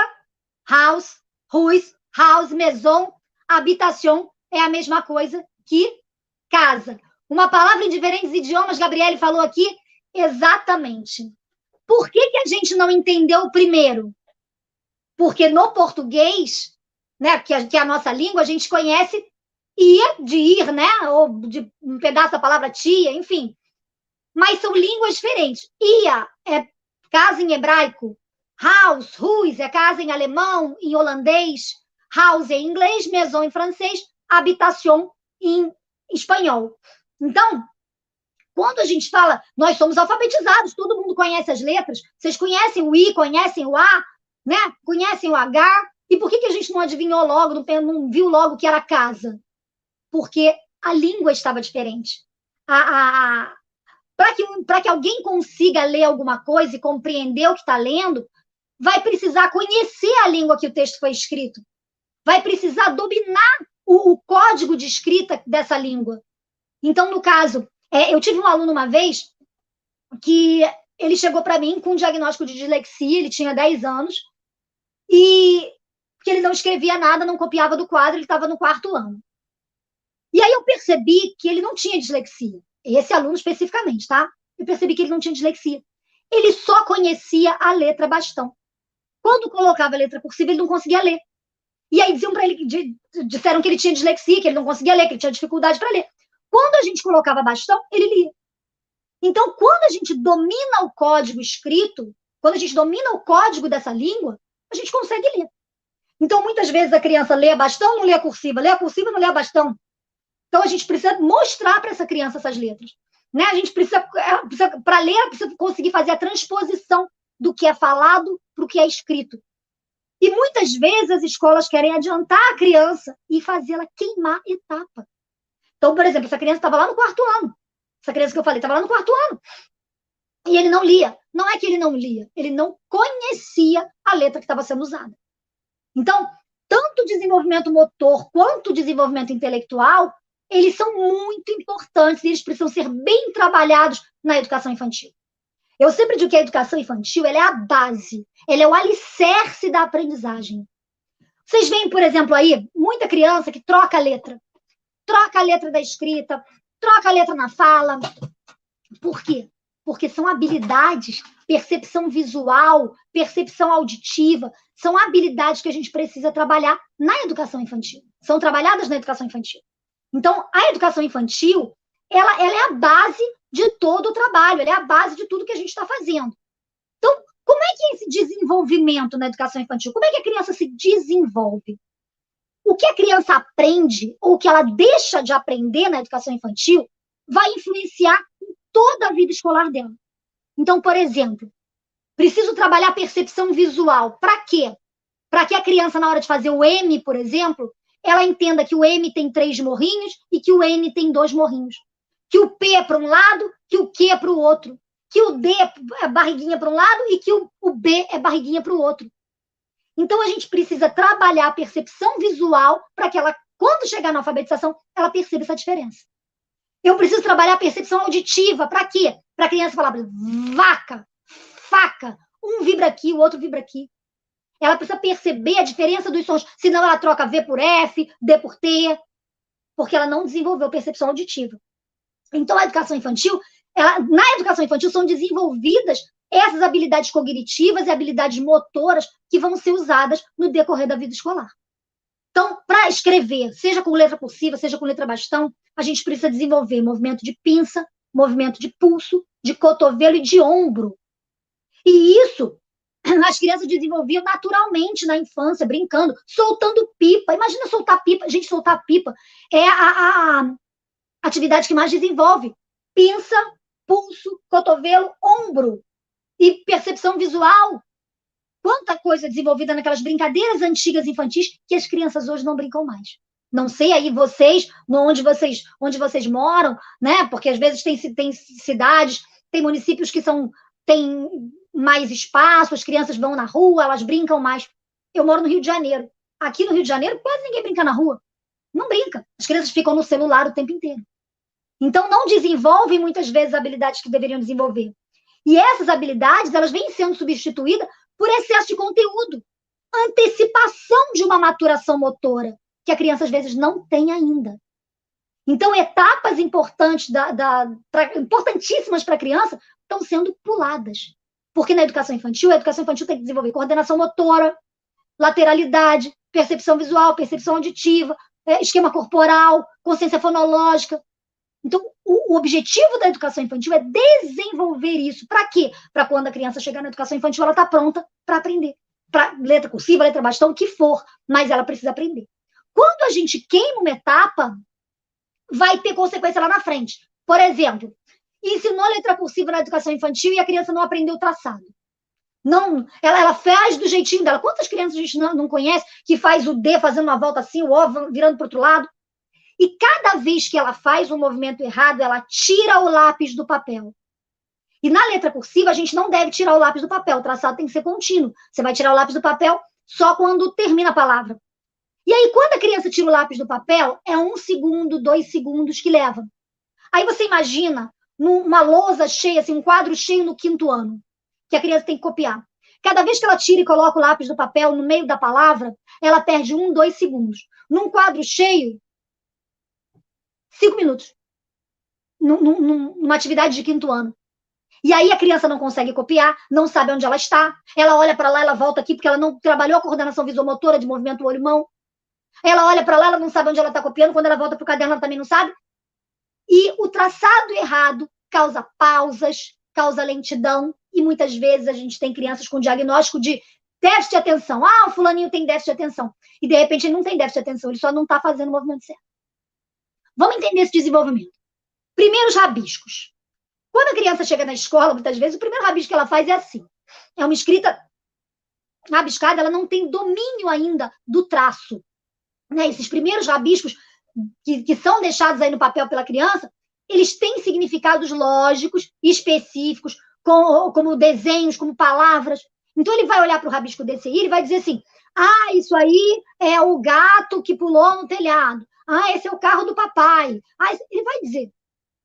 [SPEAKER 3] house, whose, house, maison, habitação é a mesma coisa que casa. Uma palavra em diferentes idiomas, Gabriele falou aqui, exatamente. Por que a gente não entendeu o primeiro? Porque no português, né, que é a nossa língua, a gente conhece ia, de ir, né, ou de um pedaço da palavra tia, enfim. Mas são línguas diferentes. Ia é casa em hebraico, house, whose é casa em alemão, em holandês, house em inglês, maison em francês, habitação em espanhol. Então, quando a gente fala, nós somos alfabetizados, todo mundo conhece as letras, vocês conhecem o I, conhecem o A, né? Conhecem o H, e por que a gente não adivinhou logo, não viu logo que era casa? Porque a língua estava diferente. Para que alguém consiga ler alguma coisa e compreender o que está lendo, vai precisar conhecer a língua que o texto foi escrito. Vai precisar dominar o código de escrita dessa língua. Então, no caso, eu tive um aluno uma vez que ele chegou para mim com um diagnóstico de dislexia, ele tinha 10 anos, e que ele não escrevia nada, não copiava do quadro, ele estava no 4º ano. E aí eu percebi que ele não tinha dislexia. Esse aluno especificamente, tá? Eu percebi que ele não tinha dislexia. Ele só conhecia a letra bastão. Quando colocava a letra cursiva, ele não conseguia ler. E aí diziam para ele, disseram que ele tinha dislexia, que ele não conseguia ler, que ele tinha dificuldade para ler. Quando a gente colocava bastão, ele lia. Então, quando a gente domina o código escrito, quando a gente domina o código dessa língua, a gente consegue ler. Então, muitas vezes a criança lê a bastão, não lê a cursiva, não lê a bastão. Então, a gente precisa mostrar para essa criança essas letras. Né? A gente precisa para ler, precisa conseguir fazer a transposição do que é falado para o que é escrito. E muitas vezes as escolas querem adiantar a criança e fazê-la queimar etapa. Então, por exemplo, essa criança estava lá no 4º ano. Essa criança que eu falei estava lá no 4º ano. E ele não lia. Não é que ele não lia, ele não conhecia a letra que estava sendo usada. Então, tanto o desenvolvimento motor quanto o desenvolvimento intelectual, eles são muito importantes e eles precisam ser bem trabalhados na educação infantil. Eu sempre digo que a educação infantil ela é a base, ela é o alicerce da aprendizagem. Vocês veem, por exemplo, aí, muita criança que troca a letra da escrita, troca a letra na fala. Por quê? Porque são habilidades, percepção visual, percepção auditiva, são habilidades que a gente precisa trabalhar na educação infantil. São trabalhadas na educação infantil. Então, a educação infantil, ela é a base de todo o trabalho, ela é a base de tudo que a gente está fazendo. Então, como é que é esse desenvolvimento na educação infantil? Como é que a criança se desenvolve? O que a criança aprende ou o que ela deixa de aprender na educação infantil vai influenciar em toda a vida escolar dela. Então, por exemplo, preciso trabalhar a percepção visual. Para quê? Para que a criança, na hora de fazer o M, por exemplo, ela entenda que o M tem 3 morrinhos e que o N tem 2 morrinhos. Que o P é para um lado, que o Q é para o outro. Que o D é barriguinha para um lado e que o B é barriguinha para o outro. Então, a gente precisa trabalhar a percepção visual para que ela, quando chegar na alfabetização, ela perceba essa diferença. Eu preciso trabalhar a percepção auditiva. Para quê? Para a criança falar vaca, faca. Um vibra aqui, o outro vibra aqui. Ela precisa perceber a diferença dos sons. Senão ela troca V por F, D por T, porque ela não desenvolveu percepção auditiva. Então, a educação infantil, na educação infantil são desenvolvidas essas habilidades cognitivas e habilidades motoras que vão ser usadas no decorrer da vida escolar. Então, para escrever, seja com letra cursiva, seja com letra bastão, a gente precisa desenvolver movimento de pinça, movimento de pulso, de cotovelo e de ombro. E isso as crianças desenvolviam naturalmente na infância, brincando, soltando pipa. Imagina soltar pipa. Gente, soltar pipa é a atividade que mais desenvolve. Pinça, pulso, cotovelo, ombro e percepção visual. Quanta coisa desenvolvida naquelas brincadeiras antigas infantis que as crianças hoje não brincam mais. Não sei aí vocês, onde vocês moram, né? Porque às vezes tem cidades, tem municípios que têm mais espaço, as crianças vão na rua, elas brincam mais. Eu moro no Rio de Janeiro. Aqui no Rio de Janeiro, quase ninguém brinca na rua. Não brinca. As crianças ficam no celular o tempo inteiro. Então, não desenvolvem muitas vezes habilidades que deveriam desenvolver. E essas habilidades, elas vêm sendo substituídas por excesso de conteúdo. Antecipação de uma maturação motora, que a criança, às vezes, não tem ainda. Então, etapas importantes, importantíssimas para a criança, estão sendo puladas. Porque na educação infantil, a educação infantil tem que desenvolver coordenação motora, lateralidade, percepção visual, percepção auditiva, esquema corporal, consciência fonológica. Então, o objetivo da educação infantil é desenvolver isso. Para quê? Para quando a criança chegar na educação infantil, ela está pronta para aprender. Para letra cursiva, letra bastão, o que for, mas ela precisa aprender. Quando a gente queima uma etapa, vai ter consequência lá na frente. Por exemplo, ensinou letra cursiva na educação infantil e a criança não aprendeu o traçado. Não, ela faz do jeitinho dela. Quantas crianças a gente não conhece que faz o D fazendo uma volta assim, o O virando para o outro lado? E cada vez que ela faz um movimento errado, ela tira o lápis do papel. E na letra cursiva, a gente não deve tirar o lápis do papel. O traçado tem que ser contínuo. Você vai tirar o lápis do papel só quando termina a palavra. E aí, quando a criança tira o lápis do papel, é 1 segundo, 2 segundos que leva. Aí você imagina numa lousa cheia, assim, um quadro cheio no 5º ano, que a criança tem que copiar. Cada vez que ela tira e coloca o lápis do papel no meio da palavra, ela perde 1, 2 segundos. Num quadro cheio, 5 minutos. Numa atividade de 5º ano. E aí a criança não consegue copiar, não sabe onde ela está, ela olha para lá, ela volta aqui, porque ela não trabalhou a coordenação visomotora de movimento olho-mão. Ela olha para lá, ela não sabe onde ela está copiando, quando ela volta para o caderno, ela também não sabe. E o traçado errado causa pausas, causa lentidão, e muitas vezes a gente tem crianças com diagnóstico de déficit de atenção. Ah, o fulaninho tem déficit de atenção. E, de repente, ele não tem déficit de atenção, ele só não está fazendo o movimento certo. Vamos entender esse desenvolvimento. Primeiros rabiscos. Quando a criança chega na escola, muitas vezes, o primeiro rabisco que ela faz é assim. É uma escrita rabiscada, ela não tem domínio ainda do traço. Né? Esses primeiros rabiscos que são deixados aí no papel pela criança, eles têm significados lógicos, específicos, como desenhos, como palavras. Então, ele vai olhar para o rabisco desse aí, ele vai dizer assim, ah, isso aí é o gato que pulou no telhado. Ah, esse é o carro do papai. Ah, ele vai dizer,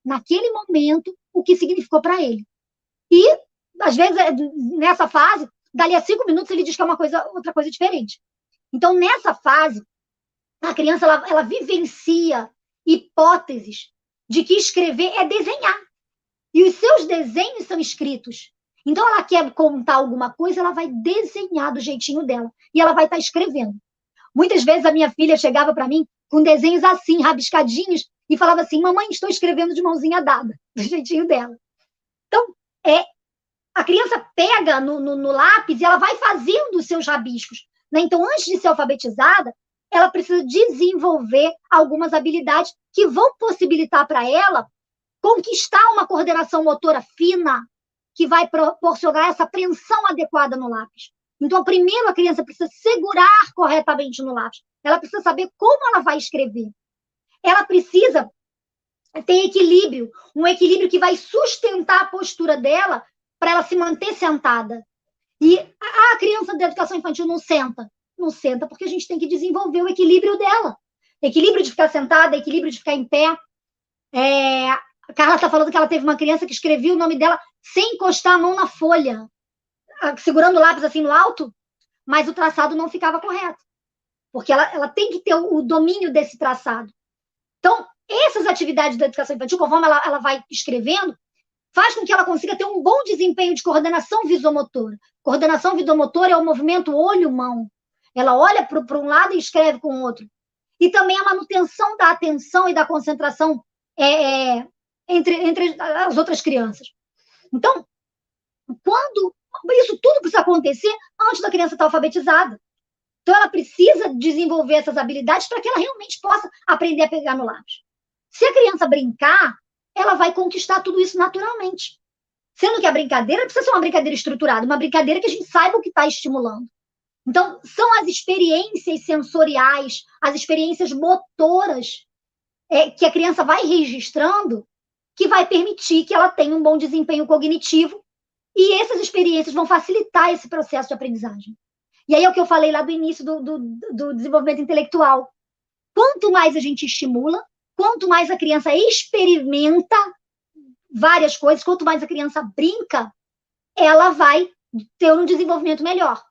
[SPEAKER 3] naquele momento, o que significou para ele. E, às vezes, nessa fase, dali a 5 minutos, ele diz que é outra coisa diferente. Então, nessa fase, a criança ela vivencia hipóteses de que escrever é desenhar. E os seus desenhos são escritos. Então, ela quer contar alguma coisa, ela vai desenhar do jeitinho dela. E ela vai estar escrevendo. Muitas vezes a minha filha chegava para mim com desenhos assim, rabiscadinhos, e falava assim, mamãe, estou escrevendo de mãozinha dada, do jeitinho dela. Então, a criança pega no lápis e ela vai fazendo os seus rabiscos. Né? Então, antes de ser alfabetizada, ela precisa desenvolver algumas habilidades que vão possibilitar para ela conquistar uma coordenação motora fina que vai proporcionar essa apreensão adequada no lápis. Então, primeiro, a criança precisa segurar corretamente no lápis. Ela precisa saber como ela vai escrever. Ela precisa ter equilíbrio, um equilíbrio que vai sustentar a postura dela para ela se manter sentada. E a criança da educação infantil não senta. Não senta porque a gente tem que desenvolver o equilíbrio dela. Equilíbrio de ficar sentada, equilíbrio de ficar em pé. A Carla está falando que ela teve uma criança que escrevia o nome dela sem encostar a mão na folha, segurando o lápis assim no alto, mas o traçado não ficava correto. Porque ela tem que ter o domínio desse traçado. Então, essas atividades da educação infantil, conforme ela vai escrevendo, faz com que ela consiga ter um bom desempenho de coordenação visomotora. Coordenação visomotora é o movimento olho-mão. Ela olha para um lado e escreve com o outro. E também a manutenção da atenção e da concentração entre as outras crianças. Então, quando isso tudo precisa acontecer antes da criança estar alfabetizada. Então, ela precisa desenvolver essas habilidades para que ela realmente possa aprender a pegar no lápis. Se a criança brincar, ela vai conquistar tudo isso naturalmente. Sendo que a brincadeira precisa ser uma brincadeira estruturada, uma brincadeira que a gente saiba o que está estimulando. Então, são as experiências sensoriais, as experiências motoras que a criança vai registrando que vai permitir que ela tenha um bom desempenho cognitivo e essas experiências vão facilitar esse processo de aprendizagem. E aí é o que eu falei lá do início do desenvolvimento intelectual. Quanto mais a gente estimula, quanto mais a criança experimenta várias coisas, quanto mais a criança brinca, ela vai ter um desenvolvimento melhor.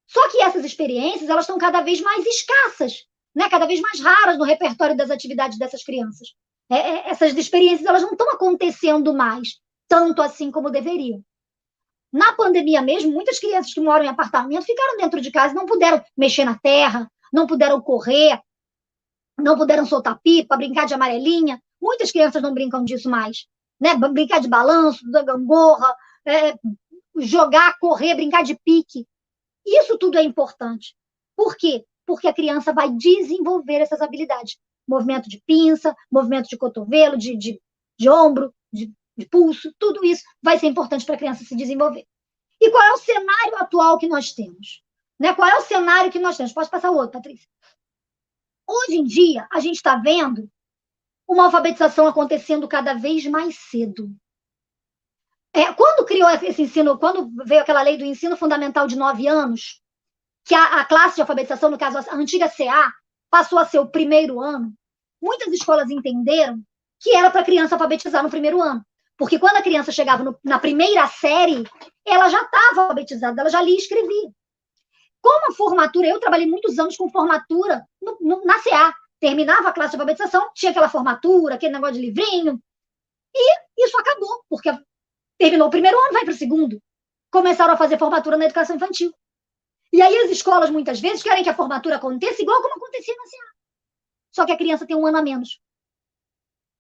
[SPEAKER 3] Só que essas experiências, elas estão cada vez mais escassas, né? Cada vez mais raras no repertório das atividades dessas crianças. Essas experiências, elas não estão acontecendo mais, tanto assim como deveriam. Na pandemia mesmo, muitas crianças que moram em apartamento ficaram dentro de casa e não puderam mexer na terra, não puderam correr, não puderam soltar pipa, brincar de amarelinha. Muitas crianças não brincam disso mais. Né? Brincar de balanço, da gangorra, jogar, correr, brincar de pique. Isso tudo é importante. Por quê? Porque a criança vai desenvolver essas habilidades. Movimento de pinça, movimento de cotovelo, de ombro, de pulso, tudo isso vai ser importante para a criança se desenvolver. E qual é o cenário atual que nós temos? Né? Qual é o cenário que nós temos? Pode passar o outro, Patrícia. Hoje em dia, a gente está vendo uma alfabetização acontecendo cada vez mais cedo. Quando criou esse ensino, quando veio aquela lei do ensino fundamental de 9 anos, que a classe de alfabetização, no caso a antiga CA, passou a ser o primeiro ano, muitas escolas entenderam que era para a criança alfabetizar no primeiro ano. Porque quando a criança chegava na primeira série, ela já estava alfabetizada, ela já lia e escrevia. Como a formatura, eu trabalhei muitos anos com formatura na CA. Terminava a classe de alfabetização, tinha aquela formatura, aquele negócio de livrinho. E isso acabou, porque terminou o primeiro ano, vai para o segundo. Começaram a fazer formatura na educação infantil. E aí as escolas, muitas vezes, querem que a formatura aconteça igual como acontecia na CA. Só que a criança tem 1 ano a menos.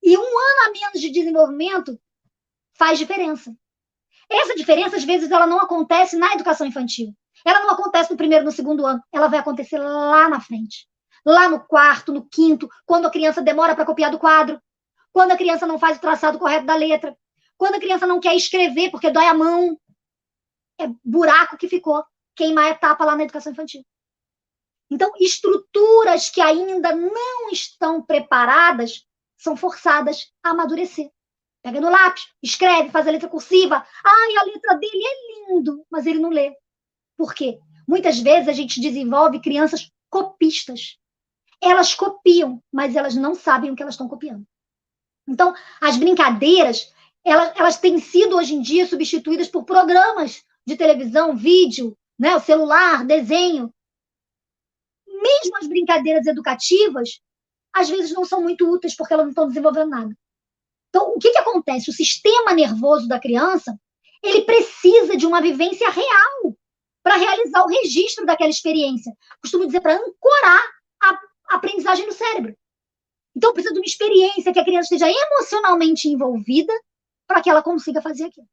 [SPEAKER 3] E 1 ano a menos de desenvolvimento faz diferença. Essa diferença, às vezes, ela não acontece na educação infantil. Ela não acontece no primeiro, no segundo ano. Ela vai acontecer lá na frente. Lá no 4º, no 5º, quando a criança demora para copiar do quadro, quando a criança não faz o traçado correto da letra, quando a criança não quer escrever porque dói a mão. É buraco que ficou, queimar a etapa lá na educação infantil. Então, estruturas que ainda não estão preparadas são forçadas a amadurecer. Pega no lápis, escreve, faz a letra cursiva. Ai, a letra dele é lindo, mas ele não lê. Por quê? Muitas vezes a gente desenvolve crianças copistas. Elas copiam, mas elas não sabem o que elas estão copiando. Então, as brincadeiras, elas têm sido, hoje em dia, substituídas por programas de televisão, vídeo, né, o celular, desenho. Mesmo as brincadeiras educativas, às vezes não são muito úteis porque elas não estão desenvolvendo nada. Então, o que acontece? O sistema nervoso da criança, ele precisa de uma vivência real para realizar o registro daquela experiência. Costumo dizer, para ancorar a aprendizagem no cérebro. Então, precisa de uma experiência que a criança esteja emocionalmente envolvida para que ela consiga fazer aquilo.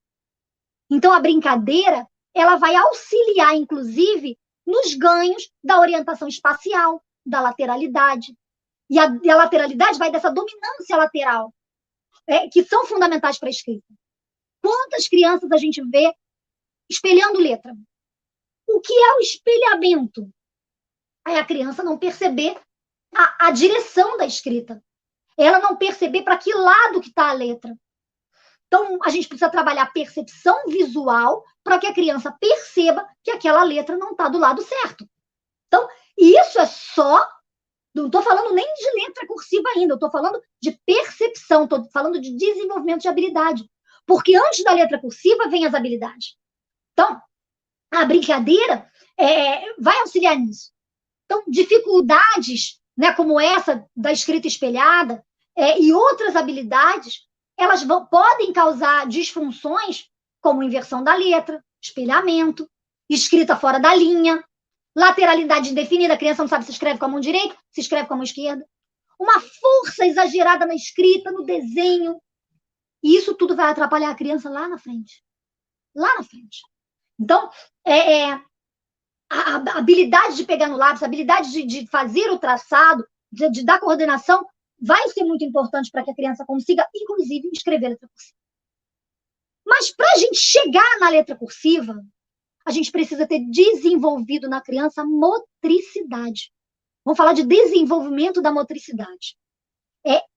[SPEAKER 3] Então, a brincadeira, ela vai auxiliar, inclusive, nos ganhos da orientação espacial, da lateralidade. E a lateralidade vai dessa dominância lateral, que são fundamentais para a escrita. Quantas crianças a gente vê espelhando letra? O que é o espelhamento? É a criança não perceber a direção da escrita. Ela não perceber para que lado que está a letra. Então, a gente precisa trabalhar a percepção visual para que a criança perceba que aquela letra não está do lado certo. Então, isso é só... Não estou falando nem de letra cursiva ainda, eu estou falando de percepção, estou falando de desenvolvimento de habilidade. Porque antes da letra cursiva vem as habilidades. Então, a brincadeira vai auxiliar nisso. Então, dificuldades, né, como essa da escrita espelhada e outras habilidades, elas podem causar disfunções como inversão da letra, espelhamento, escrita fora da linha, lateralidade indefinida, a criança não sabe se escreve com a mão direita, se escreve com a mão esquerda, uma força exagerada na escrita, no desenho, e isso tudo vai atrapalhar a criança lá na frente. Lá na frente. Então, a habilidade de pegar no lápis, a habilidade de fazer o traçado, de dar coordenação, vai ser muito importante para que a criança consiga, inclusive, escrever a letra cursiva. Mas para a gente chegar na letra cursiva, a gente precisa ter desenvolvido na criança a motricidade. Vamos falar de desenvolvimento da motricidade.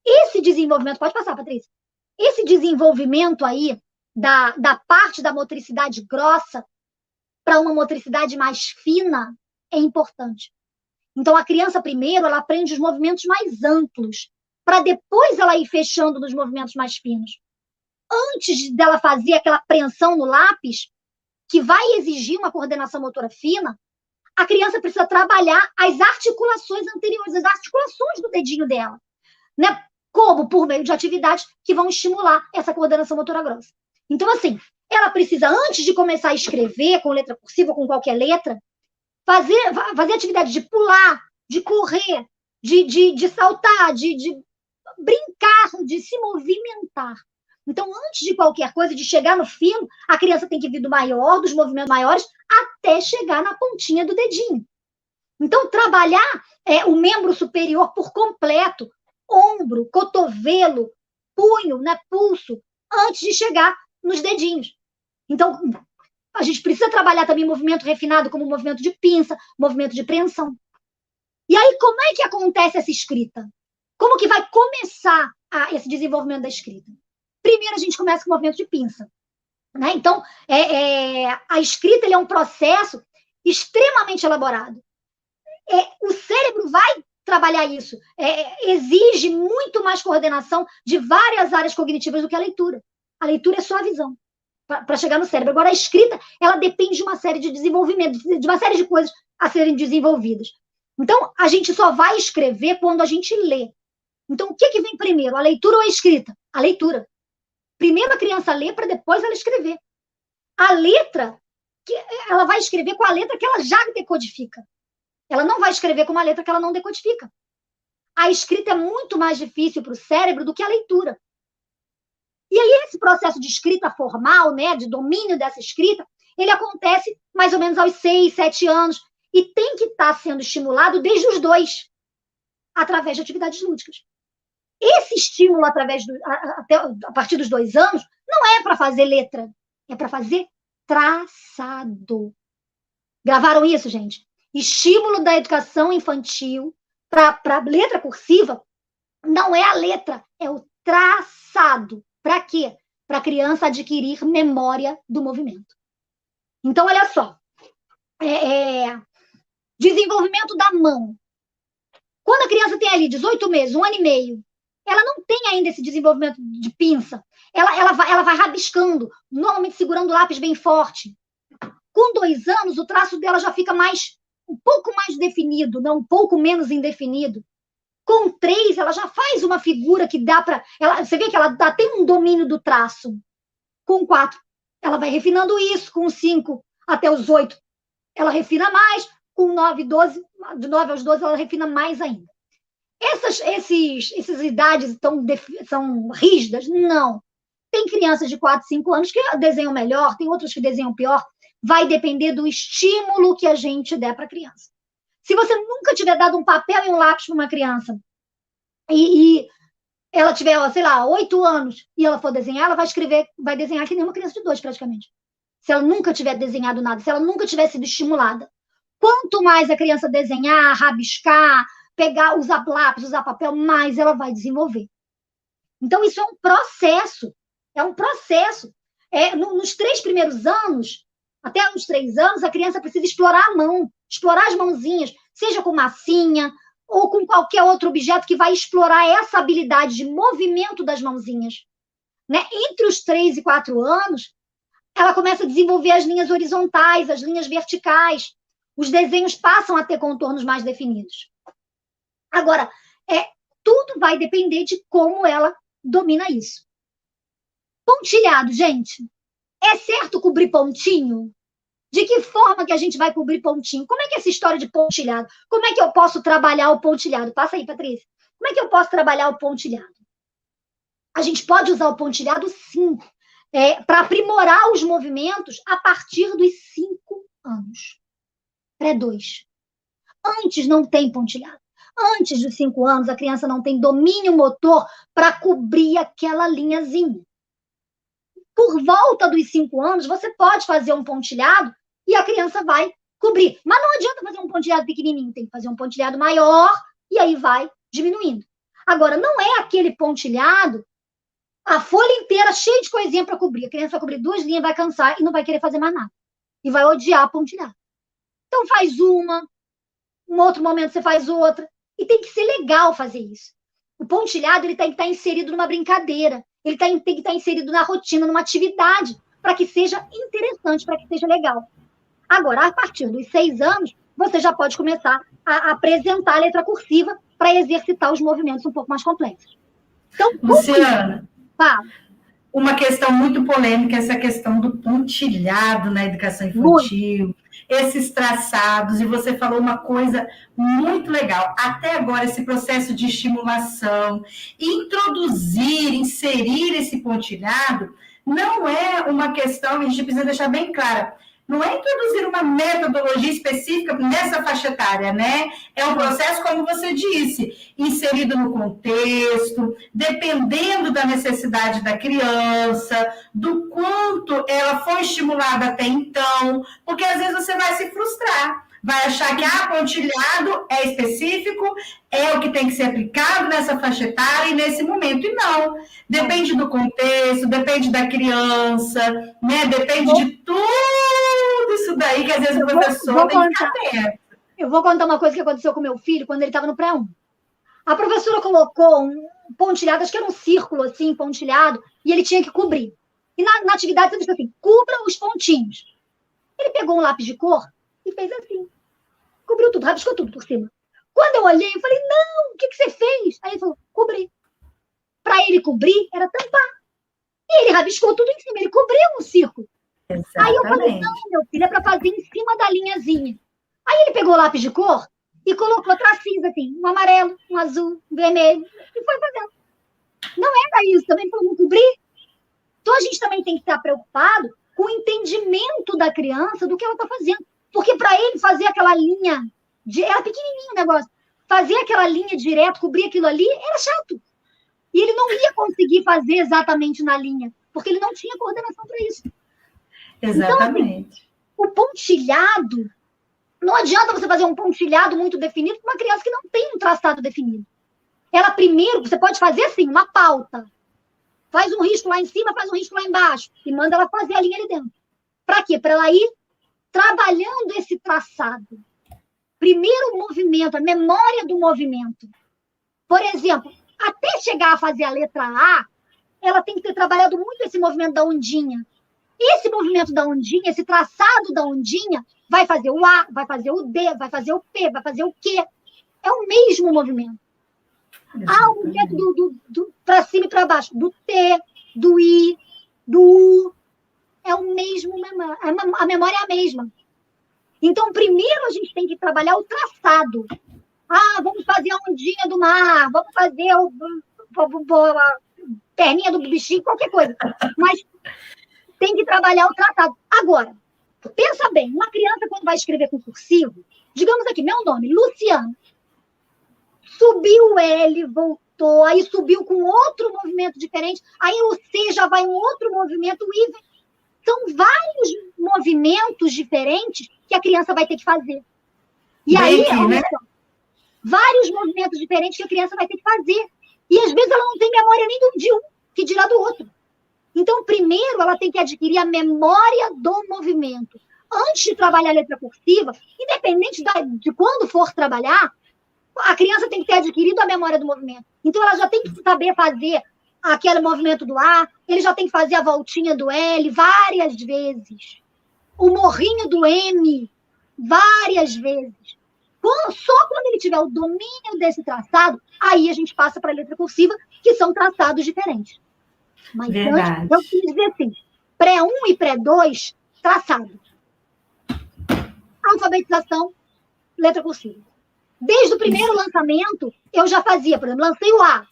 [SPEAKER 3] Esse desenvolvimento, pode passar, Patrícia, esse desenvolvimento aí da parte da motricidade grossa para uma motricidade mais fina é importante. Então, a criança, primeiro, ela aprende os movimentos mais amplos, para depois ela ir fechando nos movimentos mais finos. Antes dela fazer aquela apreensão no lápis, que vai exigir uma coordenação motora fina, a criança precisa trabalhar as articulações anteriores, as articulações do dedinho dela, né? Como por meio de atividades que vão estimular essa coordenação motora grossa. Então, assim, ela precisa, antes de começar a escrever com letra cursiva ou com qualquer letra, fazer atividade de pular, de correr, de saltar, de brincar, de se movimentar. Então, antes de qualquer coisa, de chegar no fino, a criança tem que vir do maior, dos movimentos maiores, até chegar na pontinha do dedinho. Então, trabalhar o membro superior por completo, ombro, cotovelo, punho, né, pulso, antes de chegar nos dedinhos. Então, a gente precisa trabalhar também movimento refinado, como movimento de pinça, movimento de preensão. E aí, como é que acontece essa escrita? Como que vai começar esse desenvolvimento da escrita? Primeiro, a gente começa com o movimento de pinça, né? Então, a escrita é um processo extremamente elaborado. O cérebro vai trabalhar isso. Exige muito mais coordenação de várias áreas cognitivas do que a leitura. A leitura é só a visão, para chegar no cérebro. Agora, a escrita, ela depende de uma série de desenvolvimentos, de uma série de coisas a serem desenvolvidas. Então, a gente só vai escrever quando a gente lê. Então, o que vem primeiro, a leitura ou a escrita? A leitura. Primeiro a criança lê para depois ela escrever. A letra, ela vai escrever com a letra que ela já decodifica. Ela não vai escrever com uma letra que ela não decodifica. A escrita é muito mais difícil para o cérebro do que a leitura. E aí esse processo de escrita formal, né, de domínio dessa escrita, ele acontece mais ou menos aos 6, 7 anos e tem que estar sendo estimulado desde os 2, através de atividades lúdicas. Esse estímulo até a partir dos 2 anos não é para fazer letra, é para fazer traçado. Gravaram isso, gente? Estímulo da educação infantil para letra cursiva não é a letra, é o traçado. Para quê? Para a criança adquirir memória do movimento. Então, olha só. Desenvolvimento da mão. Quando a criança tem ali 18 meses, 1 ano e meio, ela não tem ainda esse desenvolvimento de pinça. Ela vai rabiscando, normalmente segurando o lápis bem forte. Com 2 anos, o traço dela já fica um pouco mais definido, não um pouco menos indefinido. Com 3, ela já faz uma figura que dá para... Você vê que ela tem um domínio do traço. Com 4, ela vai refinando isso, com 5 até os 8, ela refina mais, com 9, 12, de 9 aos 12, ela refina mais ainda. Essas idades são rígidas? Não. Tem crianças de 4, 5 anos que desenham melhor, tem outras que desenham pior. Vai depender do estímulo que a gente der para a criança. Se você nunca tiver dado um papel e um lápis para uma criança e ela tiver, sei lá, 8 anos e ela for desenhar, ela vai desenhar que nem uma criança de 2, praticamente. Se ela nunca tiver desenhado nada, se ela nunca tiver sido estimulada. Quanto mais a criança desenhar, rabiscar, pegar, usar lápis, usar papel, mais ela vai desenvolver. Então, isso é um processo. É um processo. Nos 3 primeiros anos, até os 3 anos, a criança precisa explorar a mão, explorar as mãozinhas, seja com massinha ou com qualquer outro objeto que vai explorar essa habilidade de movimento das mãozinhas. Né? Entre os 3 e 4 anos, ela começa a desenvolver as linhas horizontais, as linhas verticais. Os desenhos passam a ter contornos mais definidos. Agora, tudo vai depender de como ela domina isso. Pontilhado, gente. É certo cobrir pontinho? De que forma que a gente vai cobrir pontinho? Como é que é essa história de pontilhado? Como é que eu posso trabalhar o pontilhado? Passa aí, Patrícia. Como é que eu posso trabalhar o pontilhado? A gente pode usar o pontilhado, sim, para aprimorar os movimentos a partir dos 5 anos. Pré-2. Antes não tem pontilhado. Antes dos 5 anos, a criança não tem domínio motor para cobrir aquela linhazinha. Por volta dos 5 anos, você pode fazer um pontilhado e a criança vai cobrir. Mas não adianta fazer um pontilhado pequenininho, tem que fazer um pontilhado maior e aí vai diminuindo. Agora, não é aquele pontilhado, a folha inteira cheia de coisinha para cobrir. A criança vai cobrir 2 linhas, vai cansar e não vai querer fazer mais nada. E vai odiar pontilhado. Então, faz um outro momento você faz outra. E tem que ser legal fazer isso. O pontilhado ele tem que estar inserido numa brincadeira. Ele tem que estar inserido na rotina, numa atividade, para que seja interessante, para que seja legal. Agora, a partir dos 6 anos, você já pode começar a apresentar a letra cursiva para exercitar os movimentos um pouco mais complexos. Então,
[SPEAKER 2] Luciana, uma questão muito polêmica, essa questão do pontilhado na educação infantil, esses traçados, e você falou uma coisa muito legal. Até agora, esse processo de estimulação, inserir esse pontilhado, não é uma questão, a gente precisa deixar bem clara, não é introduzir uma metodologia específica nessa faixa etária, né? É um processo, como você disse, inserido no contexto, dependendo da necessidade da criança, do quanto ela foi estimulada até então, porque às vezes você vai se frustrar, vai achar que pontilhado é específico, é o que tem que ser aplicado nessa faixa etária e nesse momento, e não. Depende do contexto, depende da criança, né? Depende de tudo isso daí que às vezes o professor tem que ficar atento.
[SPEAKER 3] Eu vou contar uma coisa que aconteceu com meu filho quando ele estava no pré-1. A professora colocou um pontilhado, acho que era um círculo assim, pontilhado, e ele tinha que cobrir. E na atividade você disse assim, cubra os pontinhos. Ele pegou um lápis de cor e fez assim. Cobriu tudo, rabiscou tudo por cima. Quando eu olhei, eu falei, não, o que você fez? Aí ele falou, cobri. Para ele cobrir, era tampar. E ele rabiscou tudo em cima, ele cobriu um círculo.
[SPEAKER 2] Exatamente.
[SPEAKER 3] Aí eu falei, não, meu filho, é para fazer em cima da linhazinha. Aí ele pegou o lápis de cor e colocou tracinhos assim, um amarelo, um azul, um vermelho, e foi fazendo. Não era isso, também para não cobrir. Então a gente também tem que estar preocupado com o entendimento da criança do que ela está fazendo. Porque para ele fazer aquela linha, era pequenininho o negócio, fazer aquela linha direto, cobrir aquilo ali, era chato. E ele não ia conseguir fazer exatamente na linha, porque ele não tinha coordenação para isso.
[SPEAKER 2] Exatamente.
[SPEAKER 3] Então, assim, o pontilhado, não adianta você fazer um pontilhado muito definido para uma criança que não tem um traçado definido. Ela primeiro, você pode fazer assim, uma pauta. Faz um risco lá em cima, faz um risco lá embaixo, e manda ela fazer a linha ali dentro. Para quê? Para ela ir trabalhando esse traçado. Primeiro o movimento, a memória do movimento. Por exemplo, até chegar a fazer a letra A, ela tem que ter trabalhado muito esse movimento da ondinha. Esse movimento da ondinha, esse traçado da ondinha, vai fazer o A, vai fazer o D, vai fazer o P, vai fazer o Q. É o mesmo movimento. O movimento do para cima e para baixo, do T, do I, do U. é o mesmo, a memória é a mesma. Então, primeiro a gente tem que trabalhar o traçado. Vamos fazer a ondinha do mar, vamos fazer a perninha do bichinho, qualquer coisa. Mas tem que trabalhar o traçado. Agora, pensa bem, uma criança quando vai escrever com cursivo, digamos aqui, meu nome, Luciano, subiu o L, voltou, aí subiu com outro movimento diferente, aí o C já vai em outro movimento, o I. São vários movimentos diferentes que a criança vai ter que fazer. E aí, vários movimentos diferentes que a criança vai ter que fazer. E às vezes ela não tem memória nem de um, que dirá do outro. Então, primeiro, ela tem que adquirir a memória do movimento. Antes de trabalhar a letra cursiva, independente de quando for trabalhar, a criança tem que ter adquirido a memória do movimento. Então, ela já tem que saber fazer aquele movimento do A, ele já tem que fazer a voltinha do L várias vezes. O morrinho do M, várias vezes. Só quando ele tiver o domínio desse traçado, aí a gente passa para a letra cursiva, que são traçados diferentes. Mas antes, eu quis dizer assim, pré-1 e pré-2, traçado. Alfabetização, letra cursiva. Desde o primeiro lançamento, eu já fazia, por exemplo, lancei o A.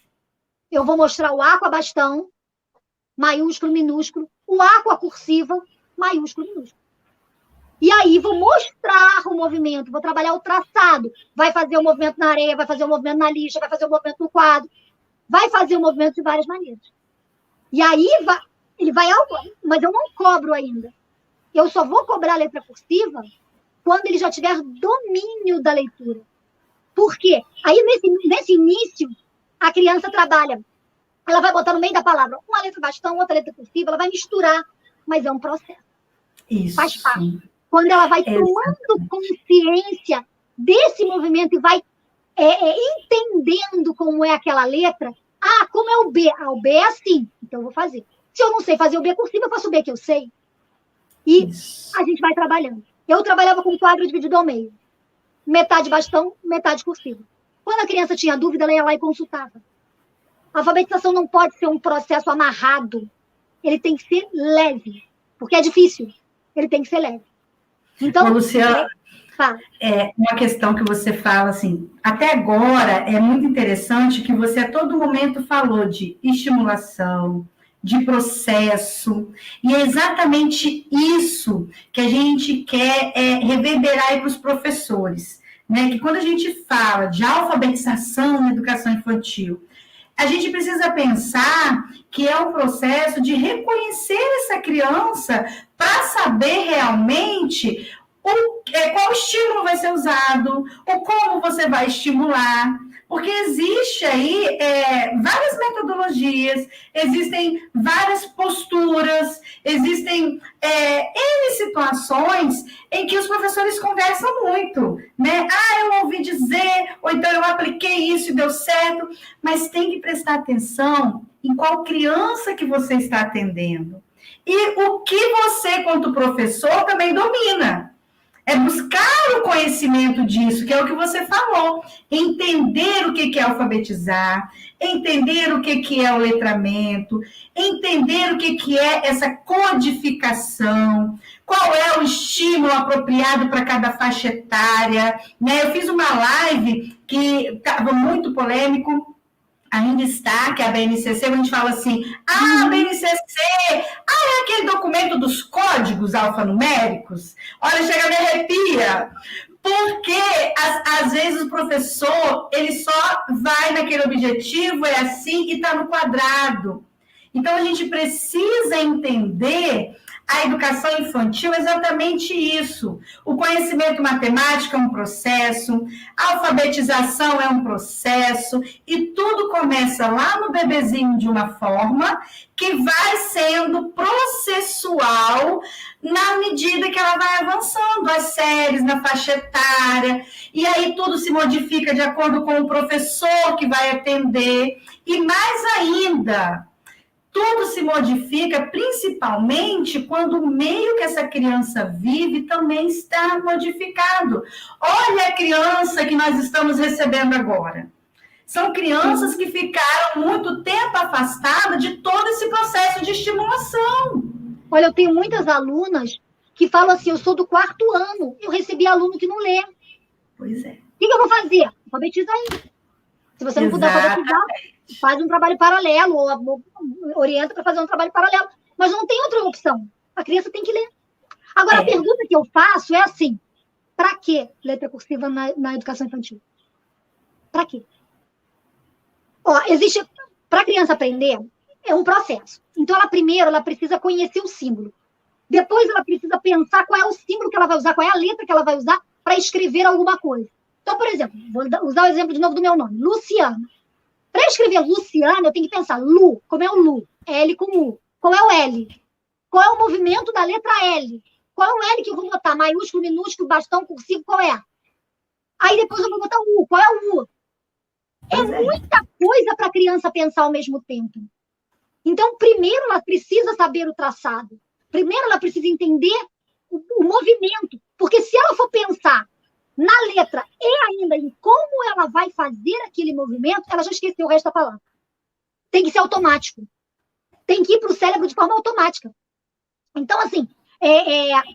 [SPEAKER 3] Eu vou mostrar o A com a bastão, maiúsculo, minúsculo, o A com a cursiva, maiúsculo, minúsculo. E aí vou mostrar o movimento, vou trabalhar o traçado. Vai fazer o movimento na areia, vai fazer o movimento na lixa, vai fazer o movimento no quadro. Vai fazer o movimento de várias maneiras. E aí ele vai mas eu não cobro ainda. Eu só vou cobrar a letra cursiva quando ele já tiver domínio da leitura. Por quê? Aí nesse início, a criança trabalha. Ela vai botar no meio da palavra uma letra bastão, outra letra cursiva, ela vai misturar, mas é um processo.
[SPEAKER 2] Isso.
[SPEAKER 3] Faz parte. Quando ela vai tomando consciência desse movimento e vai entendendo como é aquela letra, como é o B? O B é assim, então eu vou fazer. Se eu não sei fazer o B cursivo, eu faço o B que eu sei. E a gente vai trabalhando. Eu trabalhava com um quadro dividido ao meio. Metade bastão, metade cursivo. Quando a criança tinha dúvida, ela ia lá e consultava. A alfabetização não pode ser um processo amarrado. Ele tem que ser leve, porque é difícil. Ele tem que ser leve. Então,
[SPEAKER 2] Luciana, uma questão que você fala assim, até agora é muito interessante que você a todo momento falou de estimulação, de processo, e é exatamente isso que a gente quer reverberar aí para os professores, né? Que quando a gente fala de alfabetização na educação infantil, a gente precisa pensar que é um processo de reconhecer essa criança para saber realmente qual estímulo vai ser usado, ou como você vai estimular. Porque existe aí várias metodologias, existem várias posturas, existem N situações em que os professores conversam muito, né? Eu ouvi dizer, ou então eu apliquei isso e deu certo, mas tem que prestar atenção em qual criança que você está atendendo. E o que você, quanto professor, também domina. É buscar o conhecimento disso, que é o que você falou. Entender o que é alfabetizar, entender o que é o letramento, entender o que é essa codificação, qual é o estímulo apropriado para cada faixa etária. Né? Eu fiz uma live que estava muito polêmico, ainda está, que é a BNCC, a gente fala assim, a BNCC, é aquele documento dos códigos alfanuméricos? Olha, chega, me arrepia, porque às vezes o professor, ele só vai naquele objetivo, é assim, e está no quadrado. Então, a gente precisa entender a educação infantil é exatamente isso. O conhecimento matemático é um processo, a alfabetização é um processo, e tudo começa lá no bebezinho de uma forma que vai sendo processual na medida que ela vai avançando, as séries, na faixa etária, e aí tudo se modifica de acordo com o professor que vai atender, e mais ainda, tudo se modifica principalmente quando o meio que essa criança vive também está modificado. Olha a criança que nós estamos recebendo agora. São crianças que ficaram muito tempo afastadas de todo esse processo de estimulação.
[SPEAKER 3] Olha, eu tenho muitas alunas que falam assim, eu sou do 4º ano, eu recebi aluno que não lê.
[SPEAKER 2] Pois é.
[SPEAKER 3] O que eu vou fazer? Alfabetiza aí. Se você não puder alfabetizar, faz um trabalho paralelo, ou orienta para fazer um trabalho paralelo. Mas não tem outra opção. A criança tem que ler. Agora, a pergunta que eu faço é assim, para que letra cursiva na educação infantil? Para quê? Ó, existe, para a criança aprender, é um processo. Então, primeiro, ela precisa conhecer o símbolo. Depois, ela precisa pensar qual é o símbolo que ela vai usar, qual é a letra que ela vai usar para escrever alguma coisa. Então, por exemplo, vou usar o exemplo de novo do meu nome, Luciana. Para escrever Luciana, eu tenho que pensar Lu, como é o Lu? L com U. Qual é o L? Qual é o movimento da letra L? Qual é o L que eu vou botar? Maiúsculo, minúsculo, bastão, cursivo, qual é? Aí depois eu vou botar o U. Qual é o U? É muita coisa para a criança pensar ao mesmo tempo. Então, primeiro ela precisa saber o traçado. Primeiro ela precisa entender o movimento. Porque se ela for pensar na letra e ainda em como ela vai fazer aquele movimento, ela já esqueceu o resto da palavra. Tem que ser automático. Tem que ir para o cérebro de forma automática. Então, assim,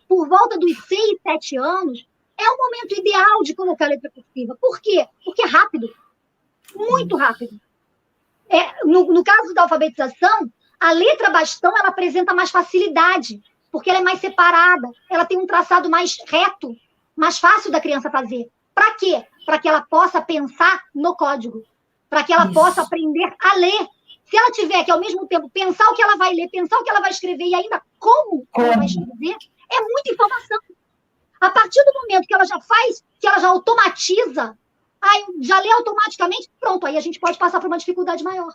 [SPEAKER 3] por volta dos 6, 7 anos, é o momento ideal de colocar a letra cursiva. Por quê? Porque é rápido. Muito rápido. No caso da alfabetização, a letra bastão ela apresenta mais facilidade, porque ela é mais separada, ela tem um traçado mais reto, mais fácil da criança fazer. Para quê? Para que ela possa pensar no código, para que ela possa aprender a ler. Se ela tiver que, ao mesmo tempo, pensar o que ela vai ler, pensar o que ela vai escrever e ainda como ela vai escrever, é muita informação. A partir do momento que ela já faz, que ela já automatiza, já lê automaticamente, pronto, aí a gente pode passar por uma dificuldade maior.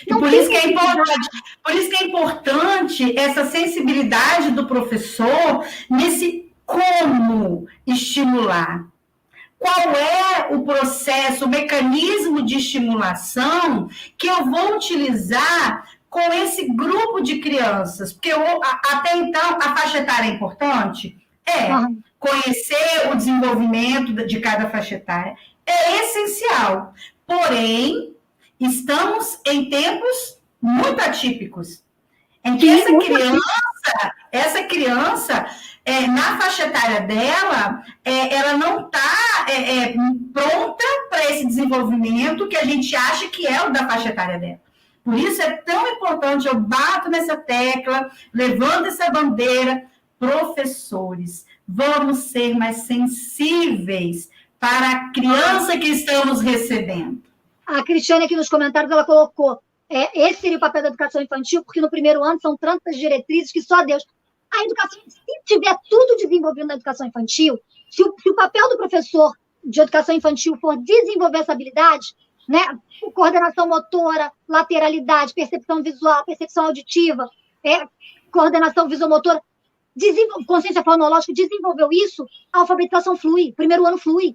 [SPEAKER 2] Por isso que é importante essa sensibilidade do professor nesse como estimular. Qual é o processo, o mecanismo de estimulação que eu vou utilizar com esse grupo de crianças? Porque até então a faixa etária é importante? Conhecer o desenvolvimento de cada faixa etária é essencial. Porém, estamos em tempos muito atípicos, em que essa criança na faixa etária dela, ela não está pronta para esse desenvolvimento que a gente acha que é o da faixa etária dela. Por isso é tão importante, eu bato nessa tecla, levando essa bandeira, professores, vamos ser mais sensíveis para a criança que estamos recebendo.
[SPEAKER 3] A Cristiane aqui nos comentários, ela colocou, esse seria o papel da educação infantil, porque no primeiro ano são tantas diretrizes que só Deus... A educação, se tiver tudo desenvolvido na educação infantil, se o papel do professor de educação infantil for desenvolver essa habilidade, né, coordenação motora, lateralidade, percepção visual, percepção auditiva, coordenação visomotora, consciência fonológica, desenvolveu isso, a alfabetização flui, primeiro ano flui.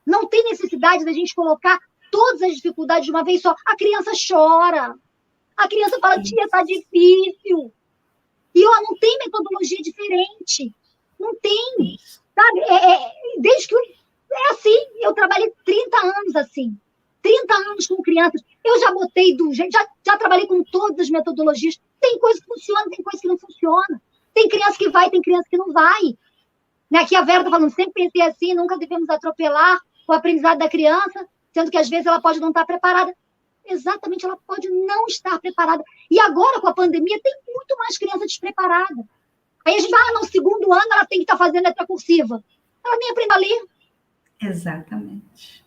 [SPEAKER 3] Não tem necessidade da gente colocar todas as dificuldades de uma vez só. A criança chora. A criança fala, tia, tá difícil. E não tem metodologia diferente. Não tem. Sabe? Desde que assim. Eu trabalhei 30 anos assim. 30 anos com crianças. Eu já botei do jeito, já trabalhei com todas as metodologias. Tem coisa que funciona, tem coisa que não funciona. Tem criança que vai, tem criança que não vai. Aqui a Vera está falando, sempre pensei assim, nunca devemos atropelar o aprendizado da criança, sendo que às vezes ela pode não estar preparada. Exatamente, ela pode não estar preparada. E agora, com a pandemia, tem muito mais criança despreparada. Aí a gente vai, no segundo ano, ela tem que estar fazendo letra cursiva. Ela nem aprende a ler.
[SPEAKER 2] Exatamente.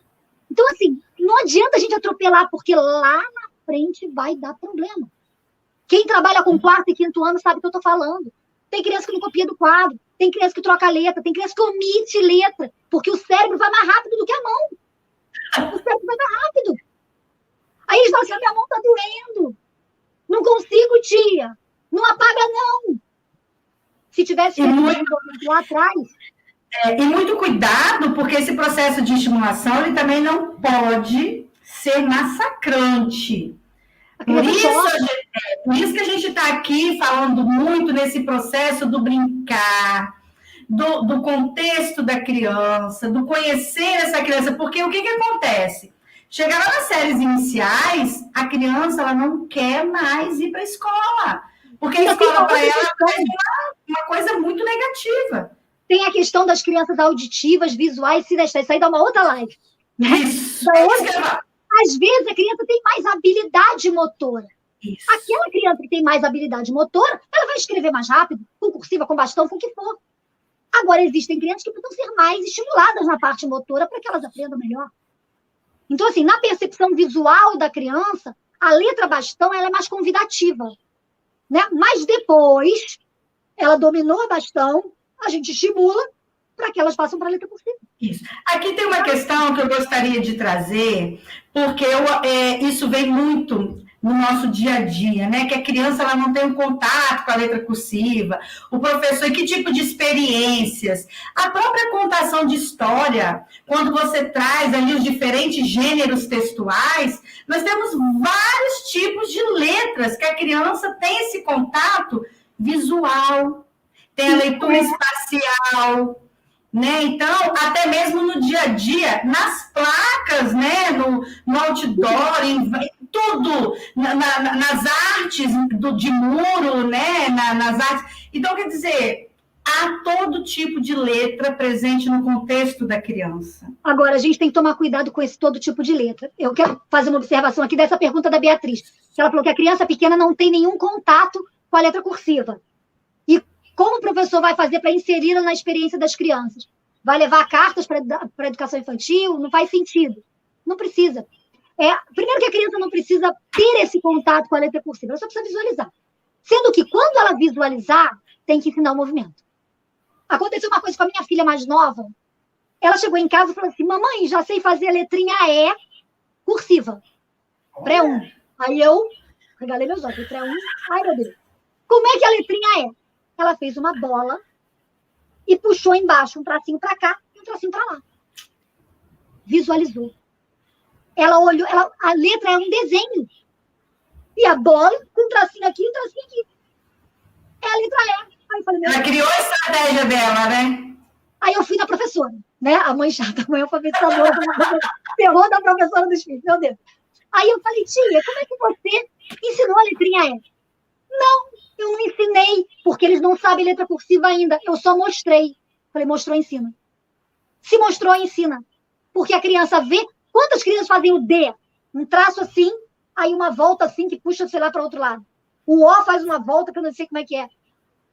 [SPEAKER 3] Então, assim, não adianta a gente atropelar, porque lá na frente vai dar problema. Quem trabalha com 4º e 5º ano sabe o que eu estou falando. Tem criança que não copia do quadro, tem criança que troca letra, tem criança que omite letra, porque o cérebro vai mais rápido do que a mão. O cérebro vai mais rápido. Aí eles falam assim, a minha mão está doendo. Não consigo, tia. Não apaga, não. Se tivesse lá atrás...
[SPEAKER 2] E muito cuidado, porque esse processo de estimulação ele também não pode ser massacrante. Por isso que a gente está aqui falando muito nesse processo do brincar, do contexto da criança, do conhecer essa criança, porque o que acontece? Chegar lá nas séries iniciais, a criança ela não quer mais ir para a escola. Porque a escola para ela é uma coisa muito negativa.
[SPEAKER 3] Tem a questão das crianças auditivas, visuais, sinestésicas. Isso aí dá uma outra live. Né?
[SPEAKER 2] Isso.
[SPEAKER 3] Às vezes a criança tem mais habilidade motora.
[SPEAKER 2] Isso.
[SPEAKER 3] Aquela criança que tem mais habilidade motora, ela vai escrever mais rápido, com cursiva, com bastão, com o que for. Agora, existem crianças que precisam ser mais estimuladas na parte motora para que elas aprendam melhor. Então, assim, na percepção visual da criança, a letra bastão ela é mais convidativa. Né? Mas depois, ela dominou a bastão, a gente estimula para que elas passem para a letra cursiva.
[SPEAKER 2] Isso. Aqui tem uma questão que eu gostaria de trazer, porque isso vem muito no nosso dia a dia, né? Que a criança ela não tem um contato com a letra cursiva, o professor, que tipo de experiências, a própria contação de história, quando você traz ali os diferentes gêneros textuais, nós temos vários tipos de letras que a criança tem esse contato visual, tem a leitura espacial, né? Então, até mesmo no dia a dia, nas placas, né? no outdoor, em tudo, nas artes de muro, né? Nas artes. Então, quer dizer, há todo tipo de letra presente no contexto da criança.
[SPEAKER 3] Agora, a gente tem que tomar cuidado com esse todo tipo de letra. Eu quero fazer uma observação aqui dessa pergunta da Beatriz. Ela falou que a criança pequena não tem nenhum contato com a letra cursiva. E como o professor vai fazer para inseri-la na experiência das crianças? Vai levar cartas para a educação infantil? Não faz sentido. Não precisa. Primeiro que a criança não precisa ter esse contato com a letra cursiva, ela só precisa visualizar. Sendo que, quando ela visualizar, tem que ensinar o movimento. Aconteceu uma coisa com a minha filha mais nova. Ela chegou em casa e falou assim, mamãe, já sei fazer a letrinha E cursiva. Pré-1. Aí eu regalei meus olhos. Pré-1. Ai, meu Deus. Como é que a letrinha é? Ela fez uma bola e puxou embaixo um tracinho para cá e um tracinho para lá. Visualizou. Ela olhou, a letra é um desenho. E a bola com um tracinho aqui e um tracinho aqui. É a letra E. Aí eu falei,
[SPEAKER 2] ela criou a estratégia dela, né?
[SPEAKER 3] Aí eu fui na professora, né? A mãe chata, a mãe alfabetizadora, terror da professora dos filhos, meu Deus. Aí eu falei, tia, como é que você ensinou a letrinha E? Não, eu não ensinei, porque eles não sabem letra cursiva ainda. Eu só mostrei. Falei, mostrou, ensina. Se mostrou, ensina. Porque a criança vê. Quantas crianças fazem o D? Um traço assim, aí uma volta assim, que puxa, sei lá, para o outro lado. O O faz uma volta, que eu não sei como é que é.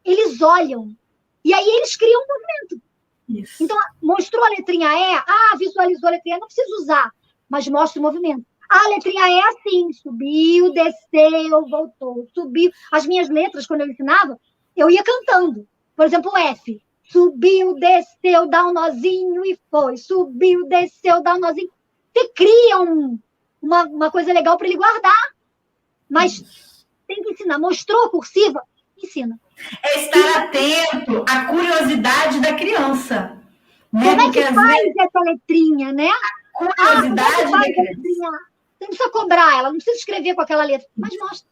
[SPEAKER 3] Eles olham. E aí eles criam um movimento. Isso. Então, mostrou a letrinha E, visualizou a letrinha E, não precisa usar, mas mostra o movimento. A letrinha E é assim, subiu, desceu, voltou, subiu. As minhas letras, quando eu ensinava, eu ia cantando. Por exemplo, o F. Subiu, desceu, dá um nozinho e foi. Subiu, desceu, dá um nozinho. Você cria uma coisa legal para ele guardar. Mas tem que ensinar. Mostrou a cursiva? Ensina.
[SPEAKER 2] É estar atento à curiosidade da criança. Né?
[SPEAKER 3] Como é que faz essa letrinha, né?
[SPEAKER 2] A curiosidade da criança.
[SPEAKER 3] Você não precisa cobrar ela, não precisa escrever com aquela letra, mas mostra.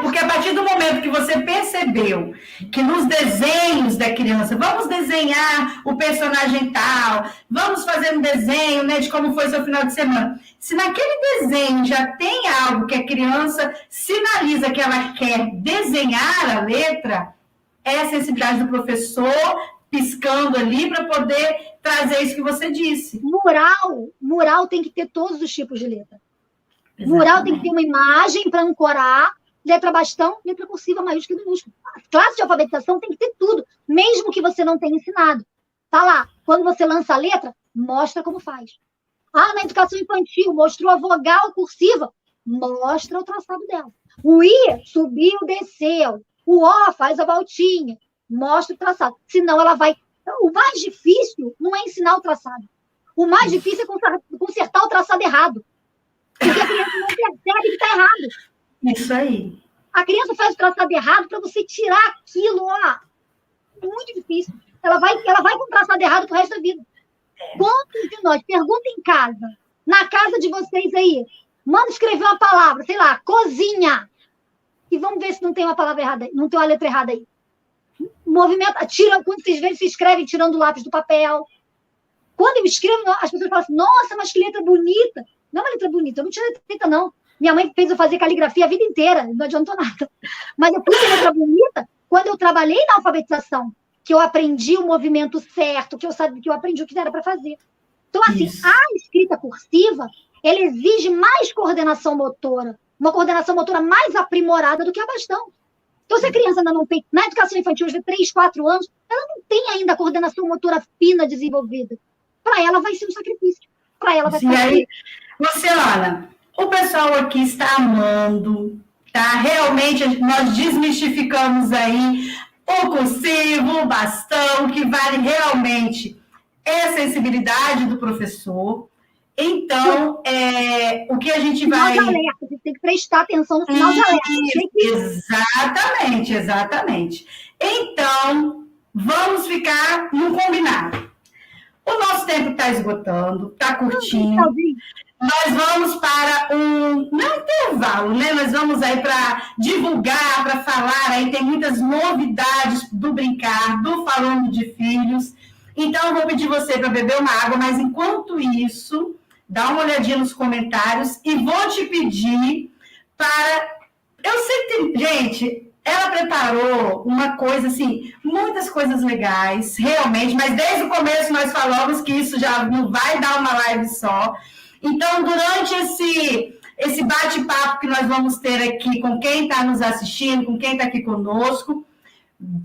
[SPEAKER 2] Porque a partir do momento que você percebeu que nos desenhos da criança, vamos desenhar o personagem tal, vamos fazer um desenho, né, de como foi seu final de semana. Se naquele desenho já tem algo que a criança sinaliza que ela quer desenhar a letra, é a sensibilidade do professor piscando ali para poder trazer isso que você disse.
[SPEAKER 3] Mural tem que ter todos os tipos de letra. Exatamente. Mural tem que ter uma imagem para ancorar. Letra bastão, letra cursiva, maiúscula e minúscula. A classe de alfabetização tem que ter tudo, mesmo que você não tenha ensinado. Tá lá. Quando você lança a letra, mostra como faz. Na educação infantil, mostrou a vogal cursiva, mostra o traçado dela. O I subiu, desceu. O O faz a voltinha, mostra o traçado. Senão ela vai... O mais difícil não é ensinar o traçado. O mais difícil é consertar o traçado errado. Porque a criança não percebe que está errado.
[SPEAKER 2] Isso aí.
[SPEAKER 3] A criança faz o traçado errado para você tirar aquilo, é muito difícil. Ela vai com o traçado errado pro resto da vida. Quantos de nós, pergunta em casa, na casa de vocês aí, manda escrever uma palavra, sei lá, cozinha, e vamos ver se não tem uma palavra errada aí, não tem uma letra errada aí. Movimento, quando vocês veem, se escrevem tirando o lápis do papel. Quando eu escrevo, as pessoas falam assim, nossa, mas que letra bonita. Não é uma letra bonita, eu não tinha letra bonita, não. Minha mãe fez eu fazer caligrafia a vida inteira, não adiantou nada. Mas eu fui letra bonita quando eu trabalhei na alfabetização, que eu aprendi o movimento certo, que eu aprendi o que era para fazer. Então, assim, a escrita cursiva, ela exige mais coordenação motora, uma coordenação motora mais aprimorada do que a bastão. Então, se a criança ainda não tem, na educação infantil, de 3, 4 anos, ela não tem ainda a coordenação motora fina desenvolvida. Para ela vai ser um sacrifício. Para ela vai ser
[SPEAKER 2] aí, Luciana, o pessoal aqui está amando, tá? Realmente, nós desmistificamos aí o cursivo, o bastão, que vale realmente a sensibilidade do professor. Então, o que a gente vai...
[SPEAKER 3] Sinal de alerta, você tem que prestar atenção no sinal de alerta.
[SPEAKER 2] Exatamente. Então, vamos ficar no combinado. O nosso tempo está esgotando, está curtinho. Nós vamos para um intervalo, né? Nós vamos aí para divulgar, para falar. Aí tem muitas novidades do Brincar, do Falando de Filhos. Então, eu vou pedir você para beber uma água, mas enquanto isso, dá uma olhadinha nos comentários e vou te pedir para... Eu sei que, gente, ela preparou uma coisa, assim, muitas coisas legais, realmente, mas desde o começo nós falamos que isso já não vai dar uma live só. Então, durante esse bate-papo que nós vamos ter aqui com quem está nos assistindo, com quem está aqui conosco,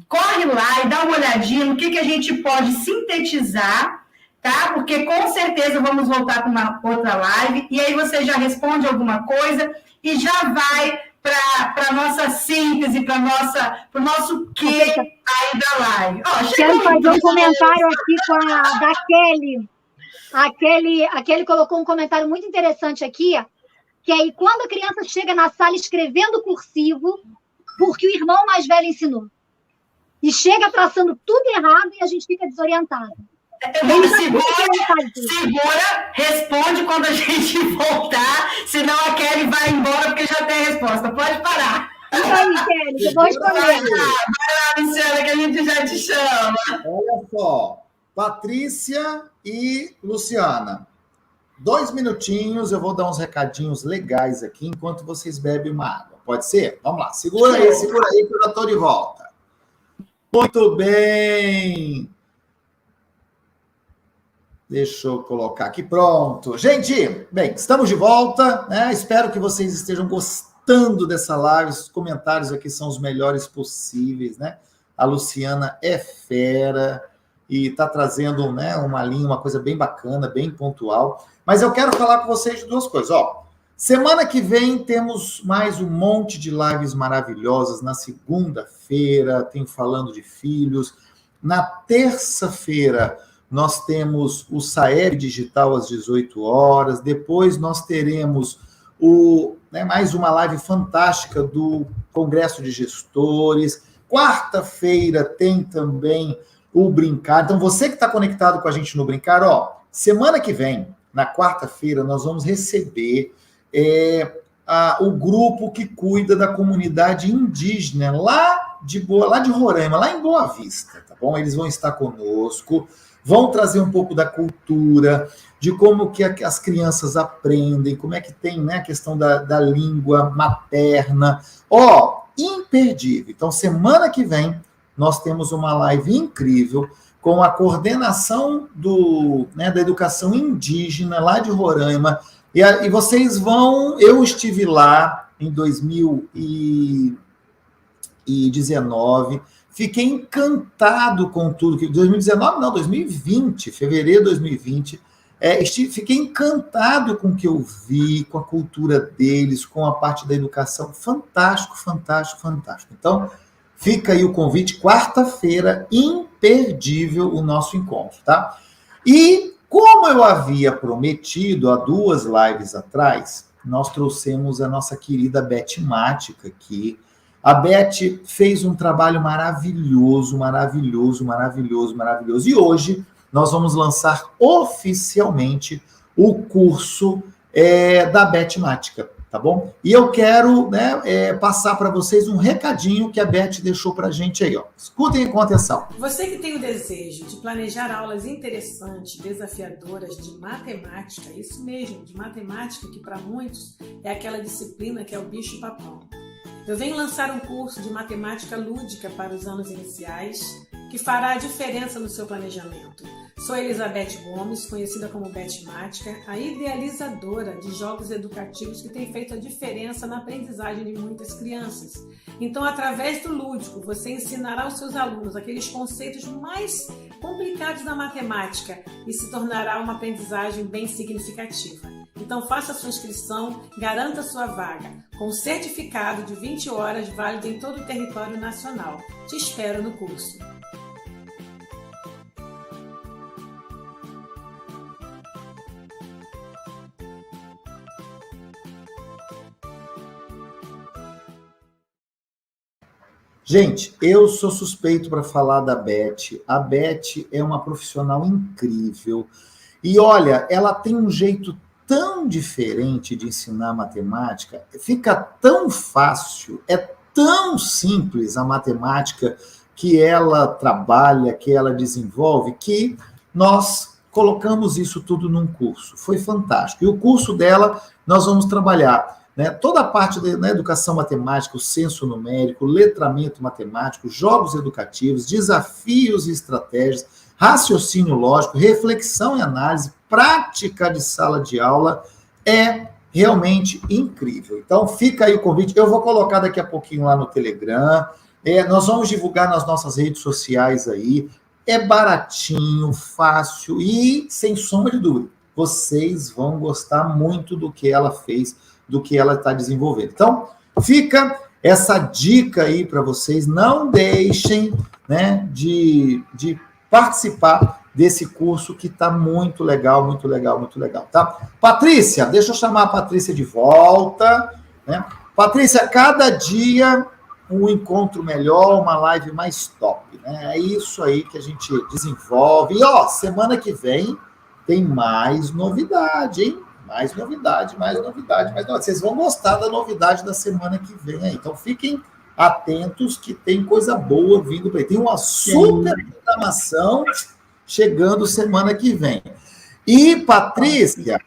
[SPEAKER 2] corre lá e dá uma olhadinha no que a gente pode sintetizar, tá? Porque com certeza vamos voltar para uma outra live, e aí você já responde alguma coisa e já vai para a nossa síntese, para o nosso quê aí da live.
[SPEAKER 3] Quero fazer um comentário aqui da Kelly. A Kelly colocou um comentário muito interessante aqui, que aí quando a criança chega na sala escrevendo cursivo, porque o irmão mais velho ensinou. E chega traçando tudo errado e a gente fica desorientado.
[SPEAKER 2] Segura, responde quando a gente voltar, senão a Kelly vai embora porque já tem a resposta. Pode parar.
[SPEAKER 3] Isso aí, Kelly, eu vou responder.
[SPEAKER 2] Vai lá, Luciana, que a gente já te chama.
[SPEAKER 1] Olha só, Patrícia e Luciana, 2 minutinhos, eu vou dar uns recadinhos legais aqui enquanto vocês bebem uma água. Pode ser? Vamos lá, segura aí que eu já estou de volta. Muito bem. Deixa eu colocar aqui, pronto. Gente, bem, estamos de volta, né? Espero que vocês estejam gostando dessa live, os comentários aqui são os melhores possíveis, né? A Luciana é fera e está trazendo, né, uma coisa bem bacana, bem pontual. Mas eu quero falar com vocês de 2 coisas. Semana que vem temos mais um monte de lives maravilhosas. Na segunda-feira tem Falando de Filhos. Na terça-feira nós temos o Saeb Digital às 18 horas. Depois nós teremos mais uma live fantástica do Congresso de Gestores. Quarta-feira tem também o Brincar. Então, você que está conectado com a gente no Brincar, semana que vem, na quarta-feira, nós vamos receber o grupo que cuida da comunidade indígena lá de Roraima, lá em Boa Vista, tá bom? Eles vão estar conosco, vão trazer um pouco da cultura, de como que as crianças aprendem, como é que tem, né, a questão da língua materna. Imperdível. Então, semana que vem, nós temos uma live incrível com a coordenação da educação indígena lá de Roraima. E vocês vão... Eu estive lá em 2019, fiquei encantado com tudo. 2019, não, 2020, fevereiro de 2020. Fiquei encantado com o que eu vi, com a cultura deles, com a parte da educação. Fantástico, fantástico, fantástico. Então, fica aí o convite, quarta-feira, imperdível o nosso encontro, tá? E, como eu havia prometido há 2 lives atrás, nós trouxemos a nossa querida Beth Mática aqui. A Beth fez um trabalho maravilhoso, maravilhoso, maravilhoso, maravilhoso. E hoje nós vamos lançar oficialmente o curso da Beth Mática. tá bom? E eu quero, né, passar para vocês um recadinho que a Beth deixou para a gente aí, ó. Escutem com atenção.
[SPEAKER 4] Você que tem o desejo de planejar aulas interessantes, desafiadoras de matemática, isso mesmo, de matemática, que para muitos é aquela disciplina que é o bicho-papão. Eu venho lançar um curso de matemática lúdica para os anos iniciais, que fará a diferença no seu planejamento. Sou Elizabeth Gomes, conhecida como Betmática, a idealizadora de jogos educativos que tem feito a diferença na aprendizagem de muitas crianças. Então, através do lúdico, você ensinará aos seus alunos aqueles conceitos mais complicados da matemática e se tornará uma aprendizagem bem significativa. Então, faça sua inscrição, garanta sua vaga, com certificado de 20 horas válido em todo o território nacional. Te espero no curso.
[SPEAKER 1] Gente, eu sou suspeito para falar da Beth. A Beth é uma profissional incrível. E olha, ela tem um jeito tão diferente de ensinar matemática, fica tão fácil, é tão simples a matemática que ela trabalha, que ela desenvolve, que nós colocamos isso tudo num curso. Foi fantástico. E o curso dela, nós vamos trabalhar, né, toda a parte da educação matemática, o senso numérico, letramento matemático, jogos educativos, desafios e estratégias, raciocínio lógico, reflexão e análise, prática de sala de aula, é realmente incrível. Então, fica aí o convite. Eu vou colocar daqui a pouquinho lá no Telegram. Nós vamos divulgar nas nossas redes sociais aí. É baratinho, fácil e, sem sombra de dúvida, vocês vão gostar muito do que ela fez, do que ela está desenvolvendo. Então, fica essa dica aí para vocês. Não deixem, né, de participar desse curso que está muito legal, muito legal, muito legal, tá? Patrícia, deixa eu chamar a Patrícia de volta, né? Patrícia, cada dia um encontro melhor, uma live mais top, né? É isso aí que a gente desenvolve. E, ó, semana que vem tem mais novidade, hein? Mais novidade, mais novidade, mais novidade. Vocês vão gostar da novidade da semana que vem aí. Então, fiquem atentos que tem coisa boa vindo para aí. Tem uma super programação chegando semana que vem. E, Patrícia,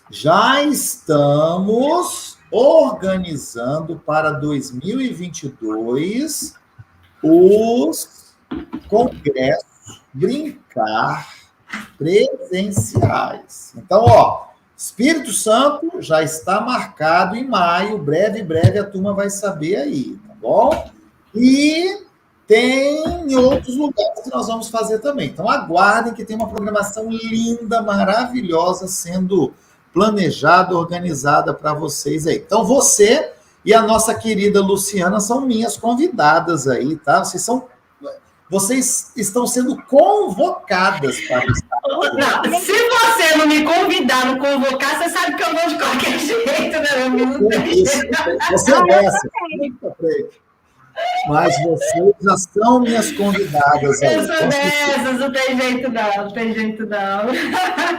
[SPEAKER 1] já estamos organizando para 2022 os congressos Brincar presenciais. Então, ó, Espírito Santo já está marcado em maio, breve, breve a turma vai saber aí, tá bom? E tem outros lugares que nós vamos fazer também. Então, aguardem que tem uma programação linda, maravilhosa, sendo planejada, organizada para vocês aí. Então, você e a nossa querida Luciana são minhas convidadas aí, tá? Vocês estão sendo convocadas para estar.
[SPEAKER 2] Não, se você não me convidar, não convocar, você sabe que eu vou de qualquer jeito, né?
[SPEAKER 1] Você é dessa. Mas vocês já são minhas convidadas aí.
[SPEAKER 2] Eu sou dessas, não tem jeito não, não tem jeito não.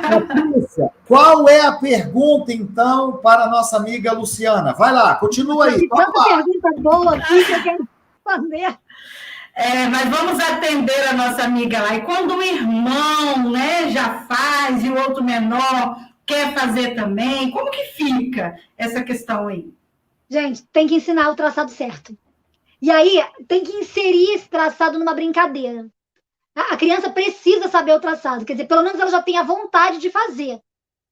[SPEAKER 1] Patrícia, qual é a pergunta, então, para a nossa amiga Luciana? Vai lá, continua aí.
[SPEAKER 3] Tem tanta pergunta boa aqui que eu quero fazer.
[SPEAKER 2] Mas vamos atender a nossa amiga lá. E quando o irmão, né, já faz e o outro menor quer fazer também, como que fica essa questão aí?
[SPEAKER 3] Gente, tem que ensinar o traçado certo. E aí, tem que inserir esse traçado numa brincadeira. A criança precisa saber o traçado, quer dizer, pelo menos ela já tem a vontade de fazer.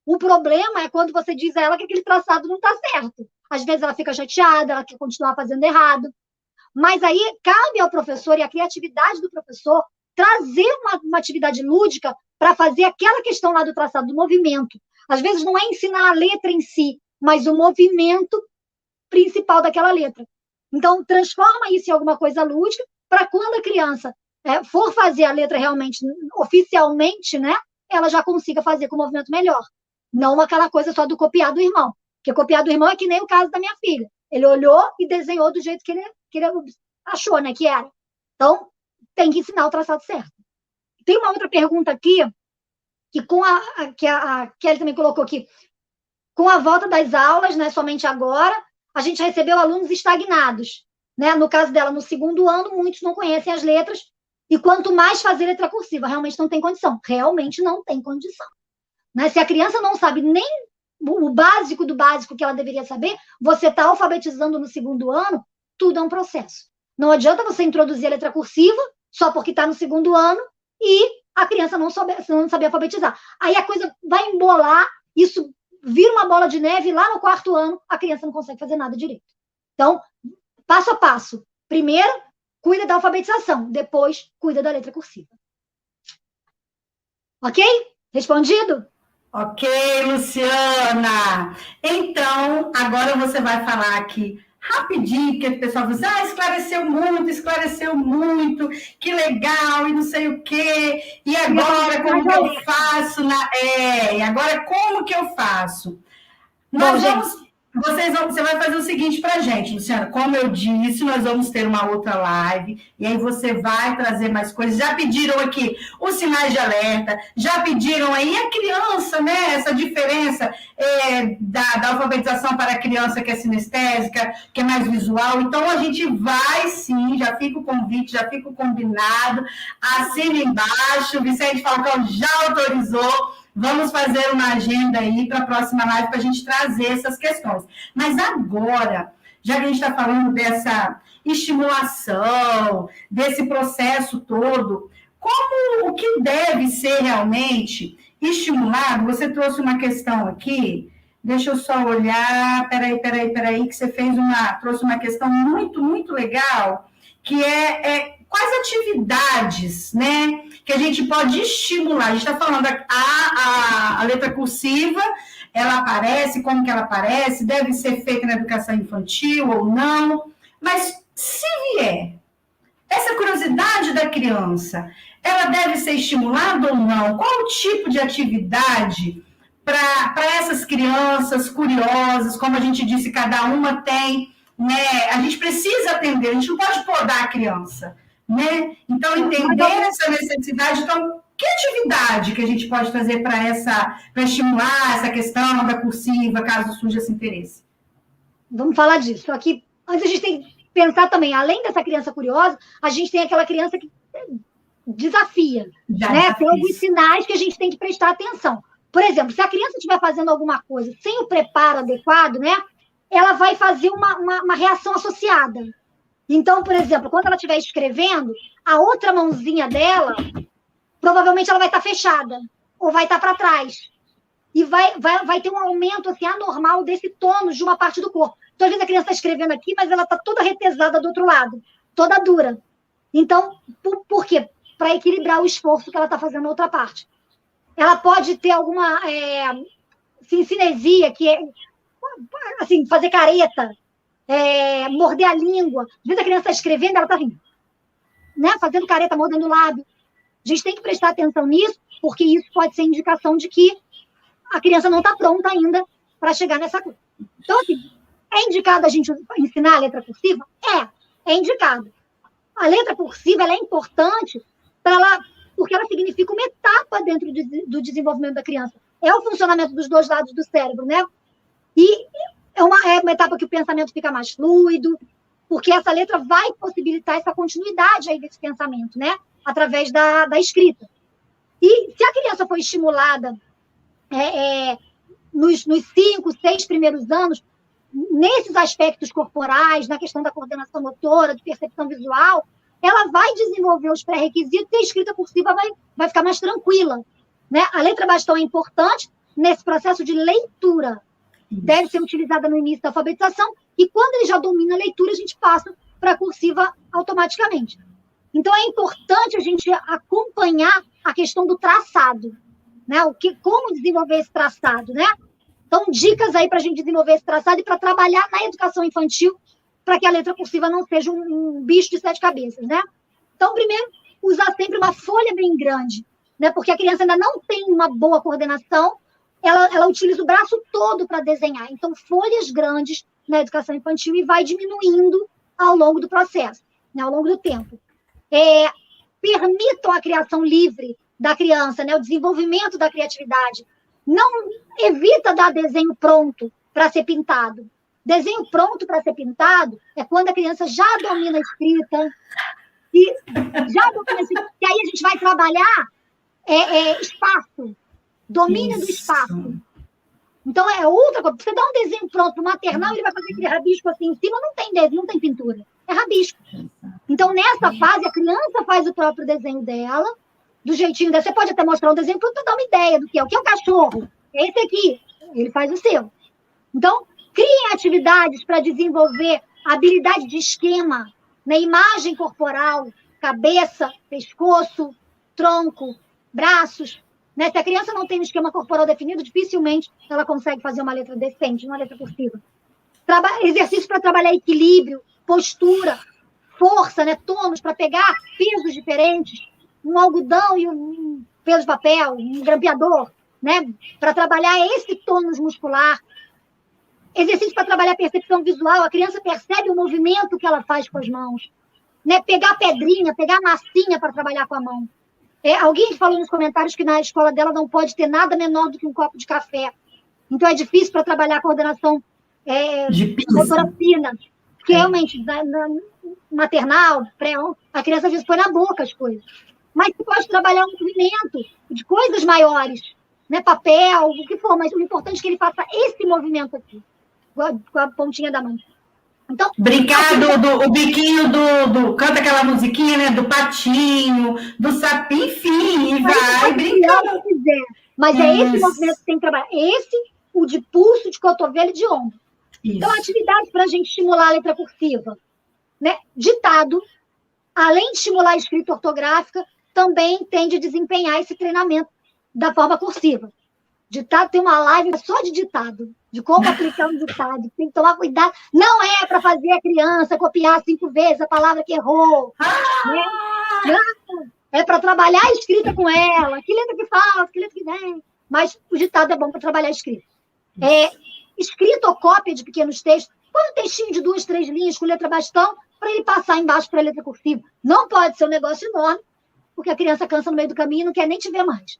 [SPEAKER 3] O problema é quando você diz a ela que aquele traçado não está certo. Às vezes ela fica chateada, ela quer continuar fazendo errado. Mas aí cabe ao professor e à criatividade do professor trazer uma atividade lúdica para fazer aquela questão lá do traçado, do movimento. Às vezes não é ensinar a letra em si, mas o movimento principal daquela letra. Então, transforma isso em alguma coisa lúdica para quando a criança for fazer a letra realmente, oficialmente, né, ela já consiga fazer com o movimento melhor. Não aquela coisa só do copiar do irmão. Porque copiar do irmão é que nem o caso da minha filha. Ele olhou e desenhou do jeito que ele achou, né, que era. Então, tem que ensinar o traçado certo. Tem uma outra pergunta aqui, que a Kelly também colocou aqui. com a volta das aulas, né, somente agora, a gente recebeu alunos estagnados. Né? No caso dela, no segundo ano, muitos não conhecem as letras, e quanto mais fazer letra cursiva, realmente não tem condição. Realmente não tem condição. Né? Se a criança não sabe nem o básico do básico que ela deveria saber, você está alfabetizando no segundo ano, tudo é um processo. Não adianta você introduzir a letra cursiva só porque está no segundo ano e a criança não saber alfabetizar. Aí a coisa vai embolar, isso vira uma bola de neve, e lá no quarto ano a criança não consegue fazer nada direito. Então, passo a passo. Primeiro, cuida da alfabetização. Depois, cuida da letra cursiva. Ok? Respondido?
[SPEAKER 2] Ok, Luciana. Então, agora você vai falar aqui rapidinho, porque o pessoal diz, esclareceu muito, que legal, e não sei o quê. E agora, como que eu faço? E agora, como que eu faço? Nós vamos... Você vai fazer o seguinte para a gente, Luciana. Como eu disse, nós vamos ter uma outra live, e aí você vai trazer mais coisas. Já pediram aqui os sinais de alerta, já pediram aí a criança, né? Essa diferença da alfabetização para a criança que é sinestésica, que é mais visual. Então, a gente vai sim, já fica o convite, já fica o combinado. Assine embaixo, o Vicente Falcão já autorizou. Vamos fazer uma agenda aí para a próxima live para a gente trazer essas questões. Mas agora, já que a gente está falando dessa estimulação, desse processo todo, o que deve ser realmente estimulado? Você trouxe uma questão aqui, deixa eu só olhar, peraí, que você trouxe uma questão muito, muito legal, que quais atividades, né, que a gente pode estimular. A gente está falando a letra cursiva, ela aparece, como que ela aparece, deve ser feita na educação infantil ou não, mas se vier essa curiosidade da criança, ela deve ser estimulada ou não? Qual o tipo de atividade para essas crianças curiosas, como a gente disse, cada uma tem, né? A gente precisa atender, a gente não pode podar a criança, né? Então, entender essa necessidade. Então, que atividade que a gente pode fazer para estimular essa questão da cursiva, caso surja esse interesse?
[SPEAKER 3] Vamos falar disso. Só que antes a gente tem que pensar também, além dessa criança curiosa, a gente tem aquela criança que desafia, né? Tem alguns sinais que a gente tem que prestar atenção. Por exemplo, se a criança estiver fazendo alguma coisa sem o preparo adequado, né? Ela vai fazer uma reação associada. Então, por exemplo, quando ela estiver escrevendo, a outra mãozinha dela, provavelmente ela vai estar fechada, ou vai estar para trás. E vai ter um aumento assim, anormal desse tônus de uma parte do corpo. Então, às vezes a criança está escrevendo aqui, mas ela está toda retesada do outro lado, toda dura. Então, por quê? Para equilibrar o esforço que ela está fazendo na outra parte. Ela pode ter alguma cinesia, que é assim, fazer careta, morder a língua. Às vezes a criança está escrevendo, ela está assim, né, fazendo careta, mordendo o lábio. A gente tem que prestar atenção nisso, porque isso pode ser indicação de que a criança não está pronta ainda para chegar nessa coisa. Então, assim, é indicado a gente ensinar a letra cursiva? É indicado. A letra cursiva ela é importante porque ela significa uma etapa dentro do desenvolvimento da criança. É o funcionamento dos dois lados do cérebro, né? E é uma etapa que o pensamento fica mais fluido, porque essa letra vai possibilitar essa continuidade aí desse pensamento, né? Através da escrita. E se a criança for estimulada nos 5, 6 primeiros anos, nesses aspectos corporais, na questão da coordenação motora, de percepção visual, ela vai desenvolver os pré-requisitos e a escrita cursiva vai ficar mais tranquila, né? A letra bastão é importante nesse processo de leitura. Deve ser utilizada no início da alfabetização e quando ele já domina a leitura, a gente passa para a cursiva automaticamente. Então, é importante a gente acompanhar a questão do traçado, né? Como desenvolver esse traçado, né? Então, dicas aí para a gente desenvolver esse traçado e para trabalhar na educação infantil para que a letra cursiva não seja um bicho de 7 cabeças, né? Então, primeiro, usar sempre uma folha bem grande, né? Porque a criança ainda não tem uma boa coordenação, ela utiliza o braço todo para desenhar. Então, folhas grandes na educação infantil e vai diminuindo ao longo do processo, né? Ao longo do tempo. Permitam a criação livre da criança, né? O desenvolvimento da criatividade. Não evita dar desenho pronto para ser pintado. Desenho pronto para ser pintado é quando a criança já domina a escrita, e já domina a escrita, e aí a gente vai trabalhar espaço, domínio do espaço. Então, é outra coisa. Você dá um desenho pronto no maternal, ele vai fazer aquele rabisco assim em cima, não tem desenho, não tem pintura. É rabisco. Então, nessa fase, a criança faz o próprio desenho dela, do jeitinho dela. Você pode até mostrar um desenho pronto para dar uma ideia do que é. O que é o cachorro? É esse aqui. Ele faz o seu. Então, criem atividades para desenvolver a habilidade de esquema, na imagem corporal, cabeça, pescoço, tronco, braços. Né? Se a criança não tem um esquema corporal definido, dificilmente ela consegue fazer uma letra decente, uma letra cursiva. Exercício para trabalhar equilíbrio, postura, força, né? Tônus para pegar pesos diferentes, um algodão e um peso de papel, um grampeador, né? Para trabalhar esse tônus muscular. Exercício para trabalhar a percepção visual, a criança percebe o movimento que ela faz com as mãos. Né? Pegar pedrinha, pegar massinha para trabalhar com a mão. Alguém falou nos comentários que na escola dela não pode ter nada menor do que um copo de café. Então é difícil para trabalhar a coordenação motora fina. Porque realmente, na maternal, a criança às vezes põe na boca as coisas. Mas você pode trabalhar um movimento de coisas maiores, né? Papel, o que for, mas o importante é que ele faça esse movimento aqui, com a pontinha da mão. Então,
[SPEAKER 2] brincar o biquinho canta aquela musiquinha, né? Do patinho, do sapinho, enfim, e vai brincando.
[SPEAKER 3] Mas esse movimento que tem que trabalhar. O de pulso, de cotovelo e de ombro. Isso. Então, atividade para a gente estimular a letra cursiva. Né? Ditado, além de estimular a escrita ortográfica, também tende a desempenhar esse treinamento da forma cursiva. Ditado, tem uma live só de ditado, de como aplicar um ditado. Tem que tomar cuidado. Não é para fazer a criança copiar 5 vezes a palavra que errou. Né? Não, é para trabalhar a escrita com ela. Que letra que falta, que letra que vem. Mas o ditado é bom para trabalhar a escrita. Escrita ou cópia de pequenos textos. Põe um textinho de 2, 3 linhas com letra bastão para ele passar embaixo para a letra cursiva. Não pode ser um negócio enorme, porque a criança cansa no meio do caminho e não quer nem te ver mais.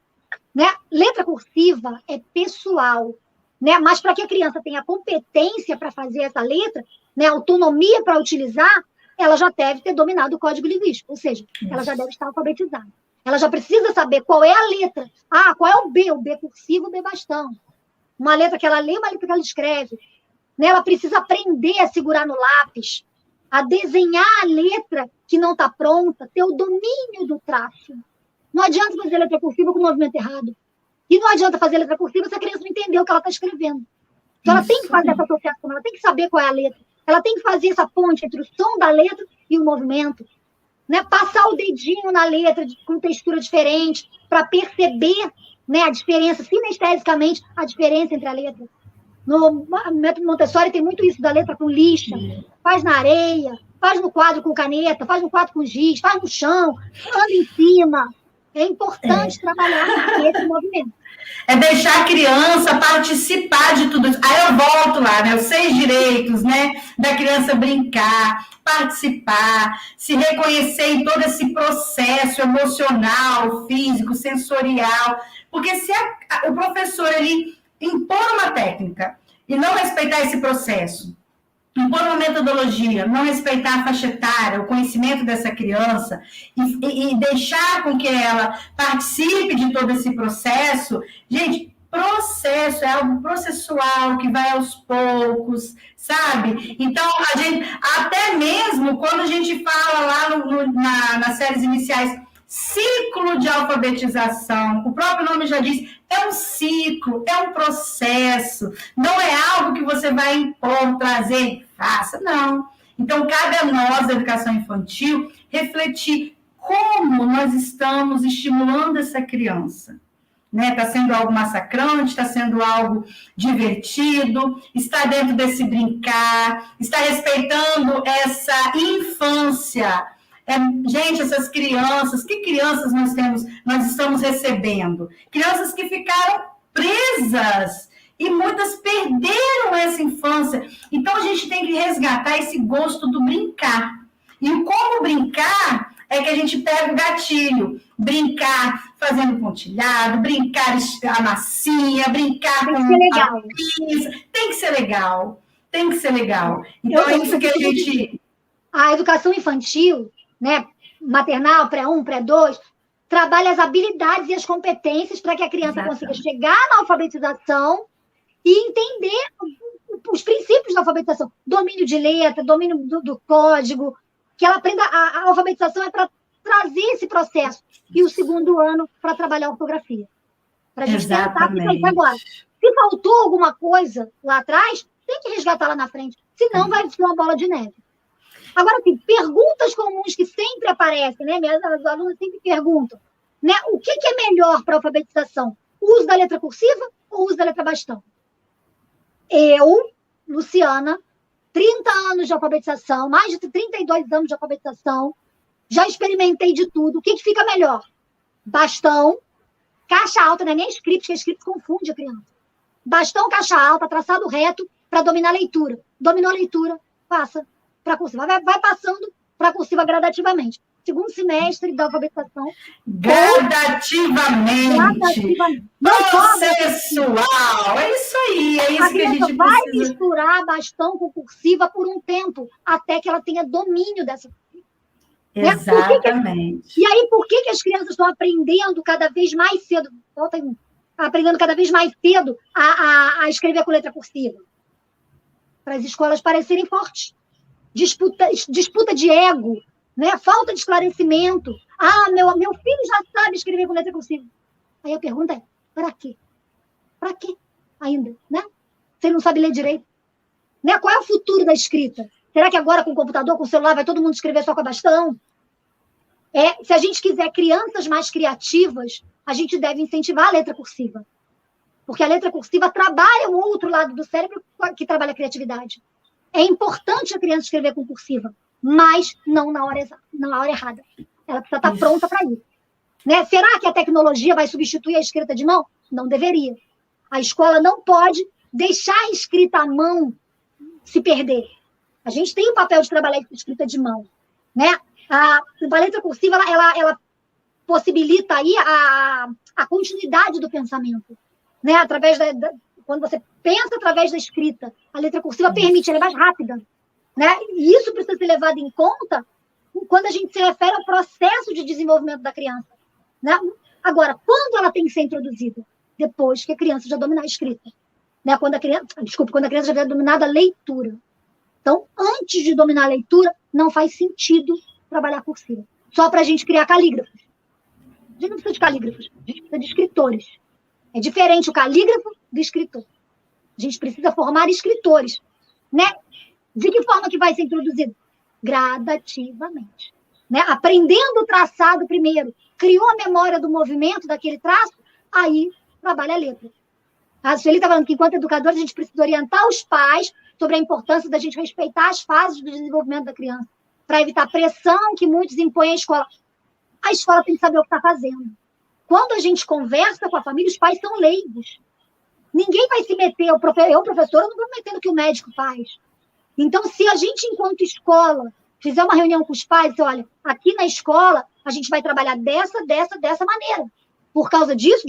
[SPEAKER 3] Né? Letra cursiva é pessoal, né? Mas para que a criança tenha competência para fazer essa letra, né? Autonomia para utilizar, ela já deve ter dominado o código linguístico, ou seja, ela já deve estar alfabetizada. Ela já precisa saber qual é a letra. Qual é o B cursivo, o B bastão. Uma letra que ela lê, uma letra que ela escreve. Né? Ela precisa aprender a segurar no lápis, a desenhar a letra que não está pronta, ter o domínio do traço. Não adianta fazer letra cursiva com o movimento errado. E não adianta fazer letra cursiva se a criança não entendeu o que ela está escrevendo. Então, ela tem que fazer essa associação, ela tem que saber qual é a letra. Ela tem que fazer essa ponte entre o som da letra e o movimento. Né? Passar o dedinho na letra com textura diferente para perceber, né, a diferença, sinestesicamente, a diferença entre a letra. No método Montessori tem muito isso da letra com lixa. Faz na areia, faz no quadro com caneta, faz no quadro com giz, faz no chão, anda em cima. É importante trabalhar esse movimento.
[SPEAKER 2] É deixar a criança participar de tudo isso. Aí eu volto lá, né? Os 6 direitos, né? Da criança brincar, participar, se reconhecer em todo esse processo emocional, físico, sensorial. Porque se o professor ele impor uma técnica e não respeitar esse processo, impor uma metodologia, não respeitar a faixa etária, o conhecimento dessa criança e deixar com que ela participe de todo esse processo, gente, processo é algo processual que vai aos poucos, sabe? Então, a gente, até mesmo quando a gente fala lá nas séries iniciais, ciclo de alfabetização, o próprio nome já diz, é um ciclo, é um processo, não é algo que você vai impor, trazer e faça, não. Então, cabe a nós, da educação infantil, refletir como nós estamos estimulando essa criança. Está sendo algo massacrante, está sendo algo divertido, está dentro desse brincar, está respeitando essa infância. Gente, essas crianças, que crianças nós estamos recebendo? Crianças que ficaram presas e muitas perderam essa infância. Então, a gente tem que resgatar esse gosto do brincar. E como brincar é que a gente pega o gatilho, brincar fazendo pontilhado, brincar a massinha, brincar com a pizza. Tem que ser legal. Então, é isso que a gente...
[SPEAKER 3] A educação infantil, né, maternal, pré-1, pré-2, trabalha as habilidades e as competências para que a criança consiga chegar na alfabetização e entender os princípios da alfabetização. Domínio de letra, domínio do código, que ela aprenda. A alfabetização é para trazer esse processo. E o segundo ano para trabalhar a ortografia. Para a gente tentar isso agora. Se faltou alguma coisa lá atrás, tem que resgatar lá na frente. Senão vai ser uma bola de neve. Agora, assim, perguntas comuns que sempre aparecem, né? As alunas sempre perguntam, né? O que é melhor para a alfabetização? O uso da letra cursiva ou o uso da letra bastão? Eu, Luciana, 30 anos de alfabetização, mais de 32 anos de alfabetização, já experimentei de tudo. O que fica melhor? Bastão, caixa alta, não é nem script, porque script confunde a criança. Bastão, caixa alta, traçado reto para dominar a leitura. Dominou a leitura, passa para a cursiva. Vai passando para a cursiva gradativamente. Segundo semestre da alfabetização.
[SPEAKER 2] Gradativamente. Processual. É isso aí. É isso que a gente
[SPEAKER 3] vai misturar bastão com cursiva por um tempo, até que ela tenha domínio dessa.
[SPEAKER 2] Exatamente.
[SPEAKER 3] E aí, por que as crianças estão aprendendo cada vez mais cedo? Aprendendo cada vez mais cedo a escrever com letra cursiva? Para as escolas parecerem fortes. Disputa de ego, né? Falta de esclarecimento. Meu filho já sabe escrever com letra cursiva. Aí a pergunta é, para quê? Para quê ainda, né? Se ele não sabe ler direito. Né? Qual é o futuro da escrita? Será que agora com o computador, com o celular, vai todo mundo escrever só com a bastão? Se a gente quiser crianças mais criativas, a gente deve incentivar a letra cursiva. Porque a letra cursiva trabalha o outro lado do cérebro que trabalha a criatividade. É importante a criança escrever com cursiva, mas não na hora errada. Ela precisa estar pronta para isso. Né? Será que a tecnologia vai substituir a escrita de mão? Não deveria. A escola não pode deixar a escrita à mão se perder. A gente tem o papel de trabalhar a escrita de mão. Né? A letra cursiva ela possibilita aí a continuidade do pensamento. Né? Através quando você pensa através da escrita, a letra cursiva permite, ela é mais rápida. Né? E isso precisa ser levado em conta quando a gente se refere ao processo de desenvolvimento da criança. Né? Agora, quando ela tem que ser introduzida? Depois que a criança já dominar a escrita. Né? Quando a criança já tiver dominado a leitura. Então, antes de dominar a leitura, não faz sentido trabalhar cursiva. Só para a gente criar calígrafos. A gente não precisa de calígrafos, a gente precisa de escritores. É diferente o calígrafo do escritor. A gente precisa formar escritores. Né? De que forma que vai ser introduzido? Gradativamente. Né? Aprendendo o traçado primeiro, criou a memória do movimento daquele traço, aí trabalha a letra. A Sueli está falando que, enquanto educadora, a gente precisa orientar os pais sobre a importância da gente respeitar as fases do desenvolvimento da criança, para evitar a pressão que muitos impõem à escola. A escola tem que saber o que está fazendo. Quando a gente conversa com a família, os pais são leigos. Ninguém vai se meter, eu, professora, não vou me meter no que o médico faz. Então, se a gente, enquanto escola, fizer uma reunião com os pais, olha, aqui na escola, a gente vai trabalhar dessa maneira. Por causa disso,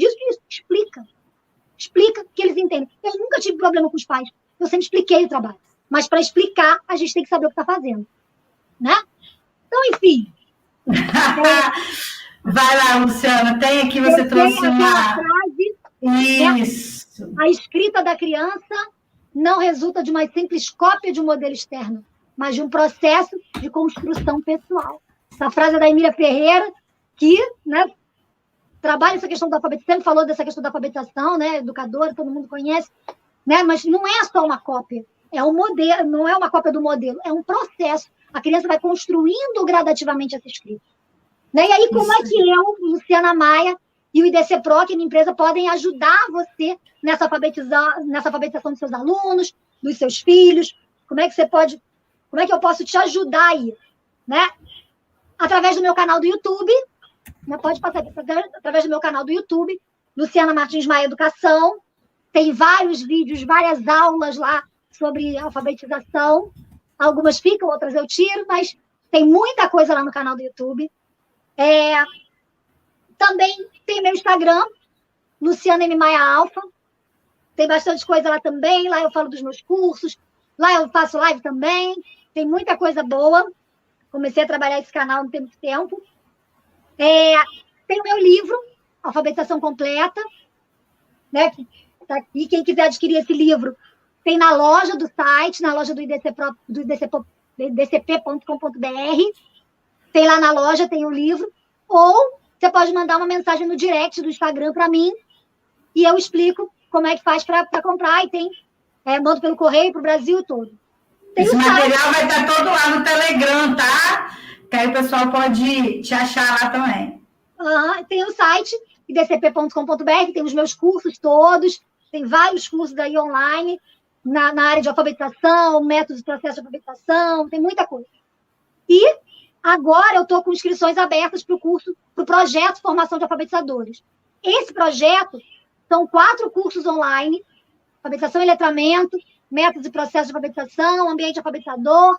[SPEAKER 3] explica. Explica que eles entendem. Eu nunca tive problema com os pais. Eu sempre expliquei o trabalho. Mas para explicar, a gente tem que saber o que está fazendo. Né? Então, enfim.
[SPEAKER 2] Vai lá, Luciana. Tem aqui, você trouxe uma frase. Isso.
[SPEAKER 3] Né? A escrita da criança não resulta de uma simples cópia de um modelo externo, mas de um processo de construção pessoal. Essa frase é da Emília Ferreira, que, né, trabalha essa questão da alfabetização, sempre falou dessa questão da alfabetização, né, educadora, todo mundo conhece, né, mas não é só uma cópia, é um modelo, não é uma cópia do modelo, é um processo. A criança vai construindo gradativamente essa escrita. Né? E aí, como é que eu, Luciana Maia, e o IDC Pro, que é minha empresa, podem ajudar você nessa alfabetização dos seus alunos, dos seus filhos? Como é que eu posso te ajudar aí? Né? Através do meu canal do YouTube, né? Pode passar através do meu canal do YouTube, Luciana Martins Maia Educação. Tem vários vídeos, várias aulas lá sobre alfabetização. Algumas ficam, outras eu tiro, mas tem muita coisa lá no canal do YouTube. Também tem meu Instagram, Luciana M. Maia Alfa. Tem bastante coisa lá também. Lá eu falo dos meus cursos. Lá eu faço live também. Tem muita coisa boa. Comecei a trabalhar esse canal não tem muito tempo. Tem o meu livro, Alfabetização Completa, né? Que tá aqui. Quem quiser adquirir esse livro, tem na loja do site, na loja do idcp.com.br. Tem lá na loja, tem o livro. Ou você pode mandar uma mensagem no direct do Instagram para mim e eu explico como é que faz para comprar. E tem, mando pelo correio para o Brasil todo.
[SPEAKER 2] Esse material vai estar todo lá no Telegram, tá? Que aí o pessoal pode te achar lá também.
[SPEAKER 3] Tem o site, idcp.com.br, tem os meus cursos todos, tem vários cursos aí online, na área de alfabetização, métodos e processos de alfabetização, tem muita coisa. E agora eu estou com inscrições abertas para o projeto Formação de Alfabetizadores. Esse projeto são 4 cursos online, alfabetização e letramento, métodos e processos de alfabetização, ambiente alfabetizador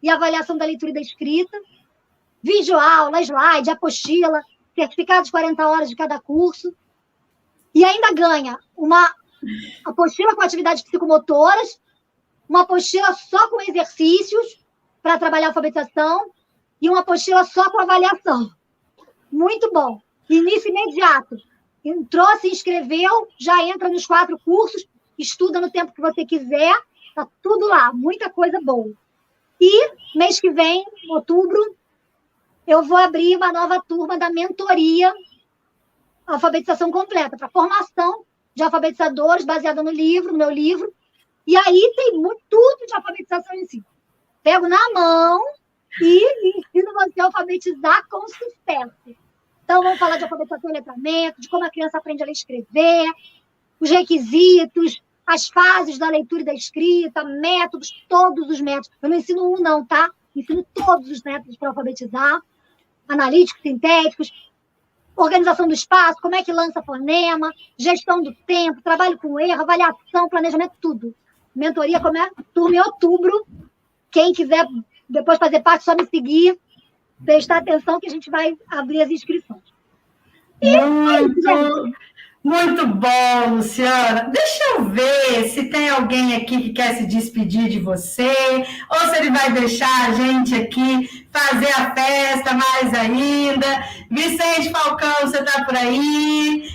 [SPEAKER 3] e avaliação da leitura e da escrita, videoaula, slide, apostila, certificado de 40 horas de cada curso, e ainda ganha uma apostila com atividades psicomotoras, uma apostila só com exercícios para trabalhar a alfabetização e uma apostila só com avaliação. Muito bom. Início imediato. Entrou, se inscreveu, já entra nos 4 cursos, estuda no tempo que você quiser, tá tudo lá, muita coisa boa. E mês que vem, outubro, eu vou abrir uma nova turma da mentoria Alfabetização Completa, para formação de alfabetizadores, baseada no meu livro. E aí tem tudo de alfabetização em si. Pego na mão e ensino você a alfabetizar com sucesso. Então, vamos falar de alfabetização e letramento, de como a criança aprende a ler e escrever, os requisitos, as fases da leitura e da escrita, métodos, todos os métodos. Eu não ensino um, não, tá? Ensino todos os métodos para alfabetizar, analíticos, sintéticos, organização do espaço, como é que lança fonema, gestão do tempo, trabalho com erro, avaliação, planejamento, tudo. Mentoria começa turma em outubro. Quem quiser depois fazer parte, só me seguir, prestar atenção que a gente vai abrir as inscrições.
[SPEAKER 2] Muito bom, Luciana. Deixa eu ver se tem alguém aqui que quer se despedir de você, ou se ele vai deixar a gente aqui fazer a festa mais ainda. Vicente Falcão, você está por aí?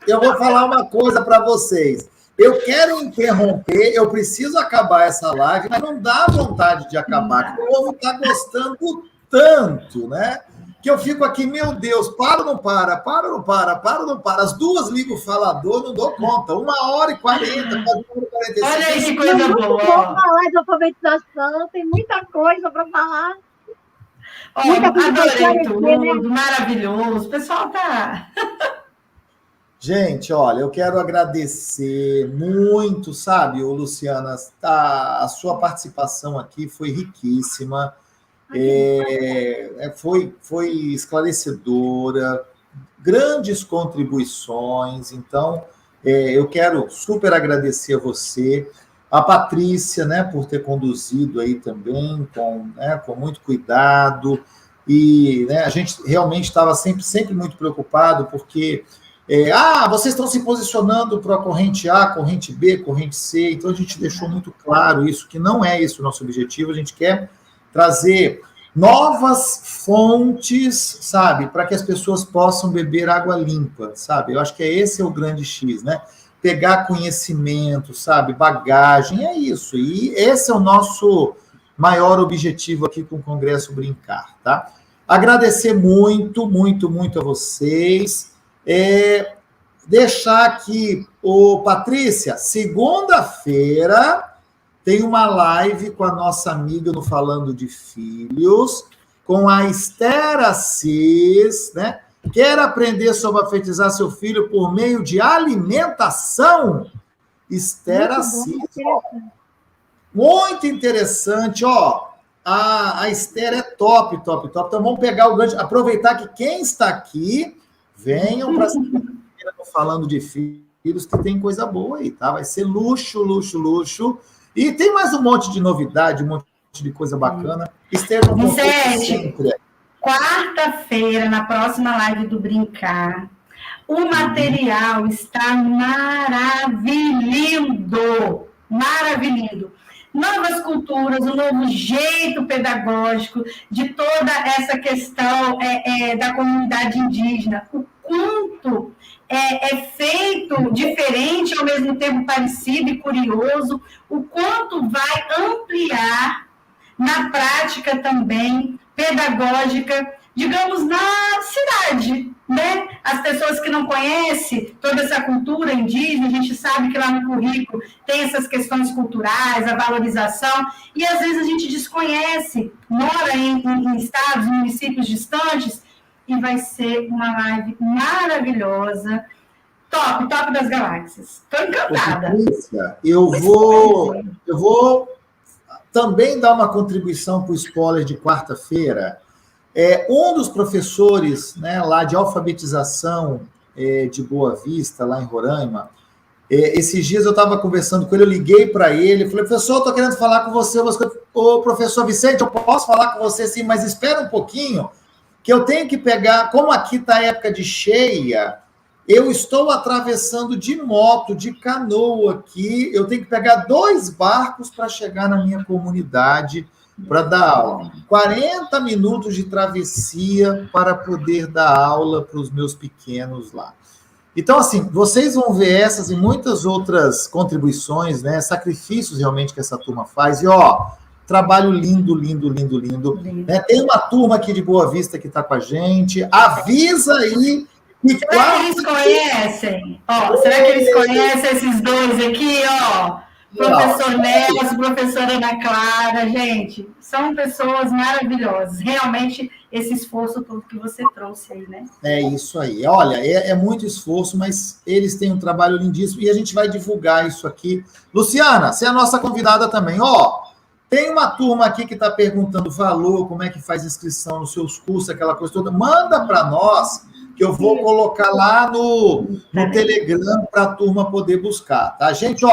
[SPEAKER 1] Eu vou falar uma coisa para vocês. Eu quero interromper, eu preciso acabar essa live, mas não dá vontade de acabar, porque o povo está gostando tanto, né? Que eu fico aqui, meu Deus, para ou não para, para ou não para, para ou não para. As duas ligam o falador, não dou conta. 1h40, quase 1h45.
[SPEAKER 2] Olha aí que coisa boa.
[SPEAKER 3] Vamos falar de alfabetização, tem muita coisa para falar.
[SPEAKER 2] Adorei tudo, né? Maravilhoso. O pessoal tá...
[SPEAKER 1] Gente, olha, eu quero agradecer muito, sabe, Luciana, a sua participação aqui foi riquíssima. Foi esclarecedora, grandes contribuições. Então, eu quero super agradecer a você, a Patrícia, né, por ter conduzido aí também com muito cuidado. E, né, a gente realmente estava sempre muito preocupado, porque vocês estão se posicionando para a corrente A, corrente B, corrente C. Então, a gente deixou muito claro isso, que não é esse o nosso objetivo. A gente quer trazer novas fontes, sabe, para que as pessoas possam beber água limpa, sabe? Eu acho que esse é o grande X, né? Pegar conhecimento, sabe, bagagem, é isso. E esse é o nosso maior objetivo aqui com o Congresso Brincar, tá? Agradecer muito a vocês. Deixar aqui, Patrícia, segunda-feira tem uma live com a nossa amiga no Falando de Filhos, com a Esther Assis, né? Quer aprender sobre alfabetizar seu filho por meio de alimentação? Esther Assis. Muito interessante, ó. A Esther é top. Então vamos pegar o gancho, aproveitar que quem está aqui, venham para Falando de Filhos, que tem coisa boa aí, tá? Vai ser luxo. E tem mais um monte de novidade, um monte de coisa bacana. Estejam com
[SPEAKER 2] sempre. Quarta-feira, na próxima live do Brincar, o material está maravilhoso. Maravilhoso. Novas culturas, um novo jeito pedagógico de toda essa questão da comunidade indígena. O quanto é feito diferente, ao mesmo tempo parecido e curioso, o quanto vai ampliar na prática também pedagógica, digamos, na cidade, né? As pessoas que não conhecem toda essa cultura indígena, a gente sabe que lá no currículo tem essas questões culturais, a valorização, e às vezes a gente desconhece, mora em estados, municípios distantes, e vai ser uma live maravilhosa, top das galáxias. Estou encantada.
[SPEAKER 1] Eu vou também dar uma contribuição para o spoiler de quarta-feira. Um dos professores, né, lá de alfabetização de Boa Vista, lá em Roraima, esses dias eu estava conversando com ele, eu liguei para ele, falei, professor, estou querendo falar com você. Ô, professor Vicente, eu posso falar com você sim, mas espera um pouquinho, que eu tenho que pegar, como aqui está a época de cheia, eu estou atravessando de moto, de canoa aqui, eu tenho que pegar 2 barcos para chegar na minha comunidade para dar aula. 40 minutos de travessia para poder dar aula para os meus pequenos lá. Então, assim, vocês vão ver essas e muitas outras contribuições, né, sacrifícios realmente que essa turma faz. E, trabalho lindo. Né? Tem uma turma aqui de Boa Vista que está com a gente. Avisa aí.
[SPEAKER 2] Será que eles conhecem? Será que eles conhecem esses 2 aqui, Professor Nelson, professora Ana Clara, gente, são pessoas maravilhosas. Realmente, esse esforço todo que você trouxe aí, né?
[SPEAKER 1] É isso aí. Olha, é muito esforço, mas eles têm um trabalho lindíssimo e a gente vai divulgar isso aqui. Luciana, você é a nossa convidada também. Tem uma turma aqui que está perguntando valor, como é que faz inscrição nos seus cursos, aquela coisa toda. Manda para nós, que eu vou colocar lá no Telegram para a turma poder buscar, tá? Gente,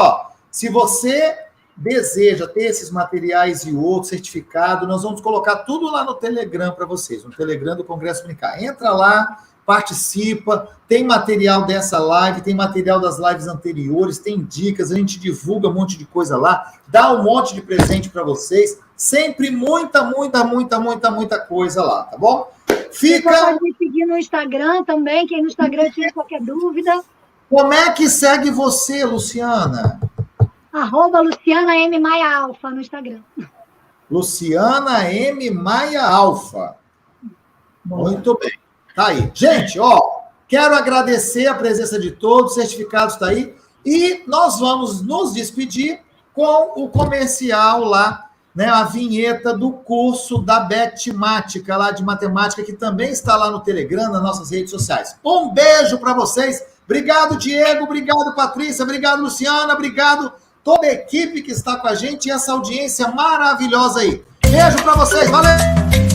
[SPEAKER 1] se você deseja ter esses materiais e outros certificados, nós vamos colocar tudo lá no Telegram para vocês, no Telegram do Congresso Brincar. Entra lá, participa, tem material dessa live, tem material das lives anteriores, tem dicas, a gente divulga um monte de coisa lá, dá um monte de presente para vocês, sempre muita coisa lá, tá bom?
[SPEAKER 3] Você pode me seguir no Instagram também, quem no Instagram tiver qualquer dúvida.
[SPEAKER 1] Como é que segue você, Luciana?
[SPEAKER 3] @Luciana M. Maia Alfa no Instagram.
[SPEAKER 1] Luciana M. Maia Alfa. Muito bem. Tá aí. Gente, quero agradecer a presença de todos, o certificado está aí, e nós vamos nos despedir com o comercial lá, né, a vinheta do curso da Betmática, lá de matemática, que também está lá no Telegram, nas nossas redes sociais. Um beijo para vocês. Obrigado, Diego. Obrigado, Patrícia. Obrigado, Luciana. Obrigado toda a equipe que está com a gente e essa audiência maravilhosa aí. Beijo para vocês. Valeu!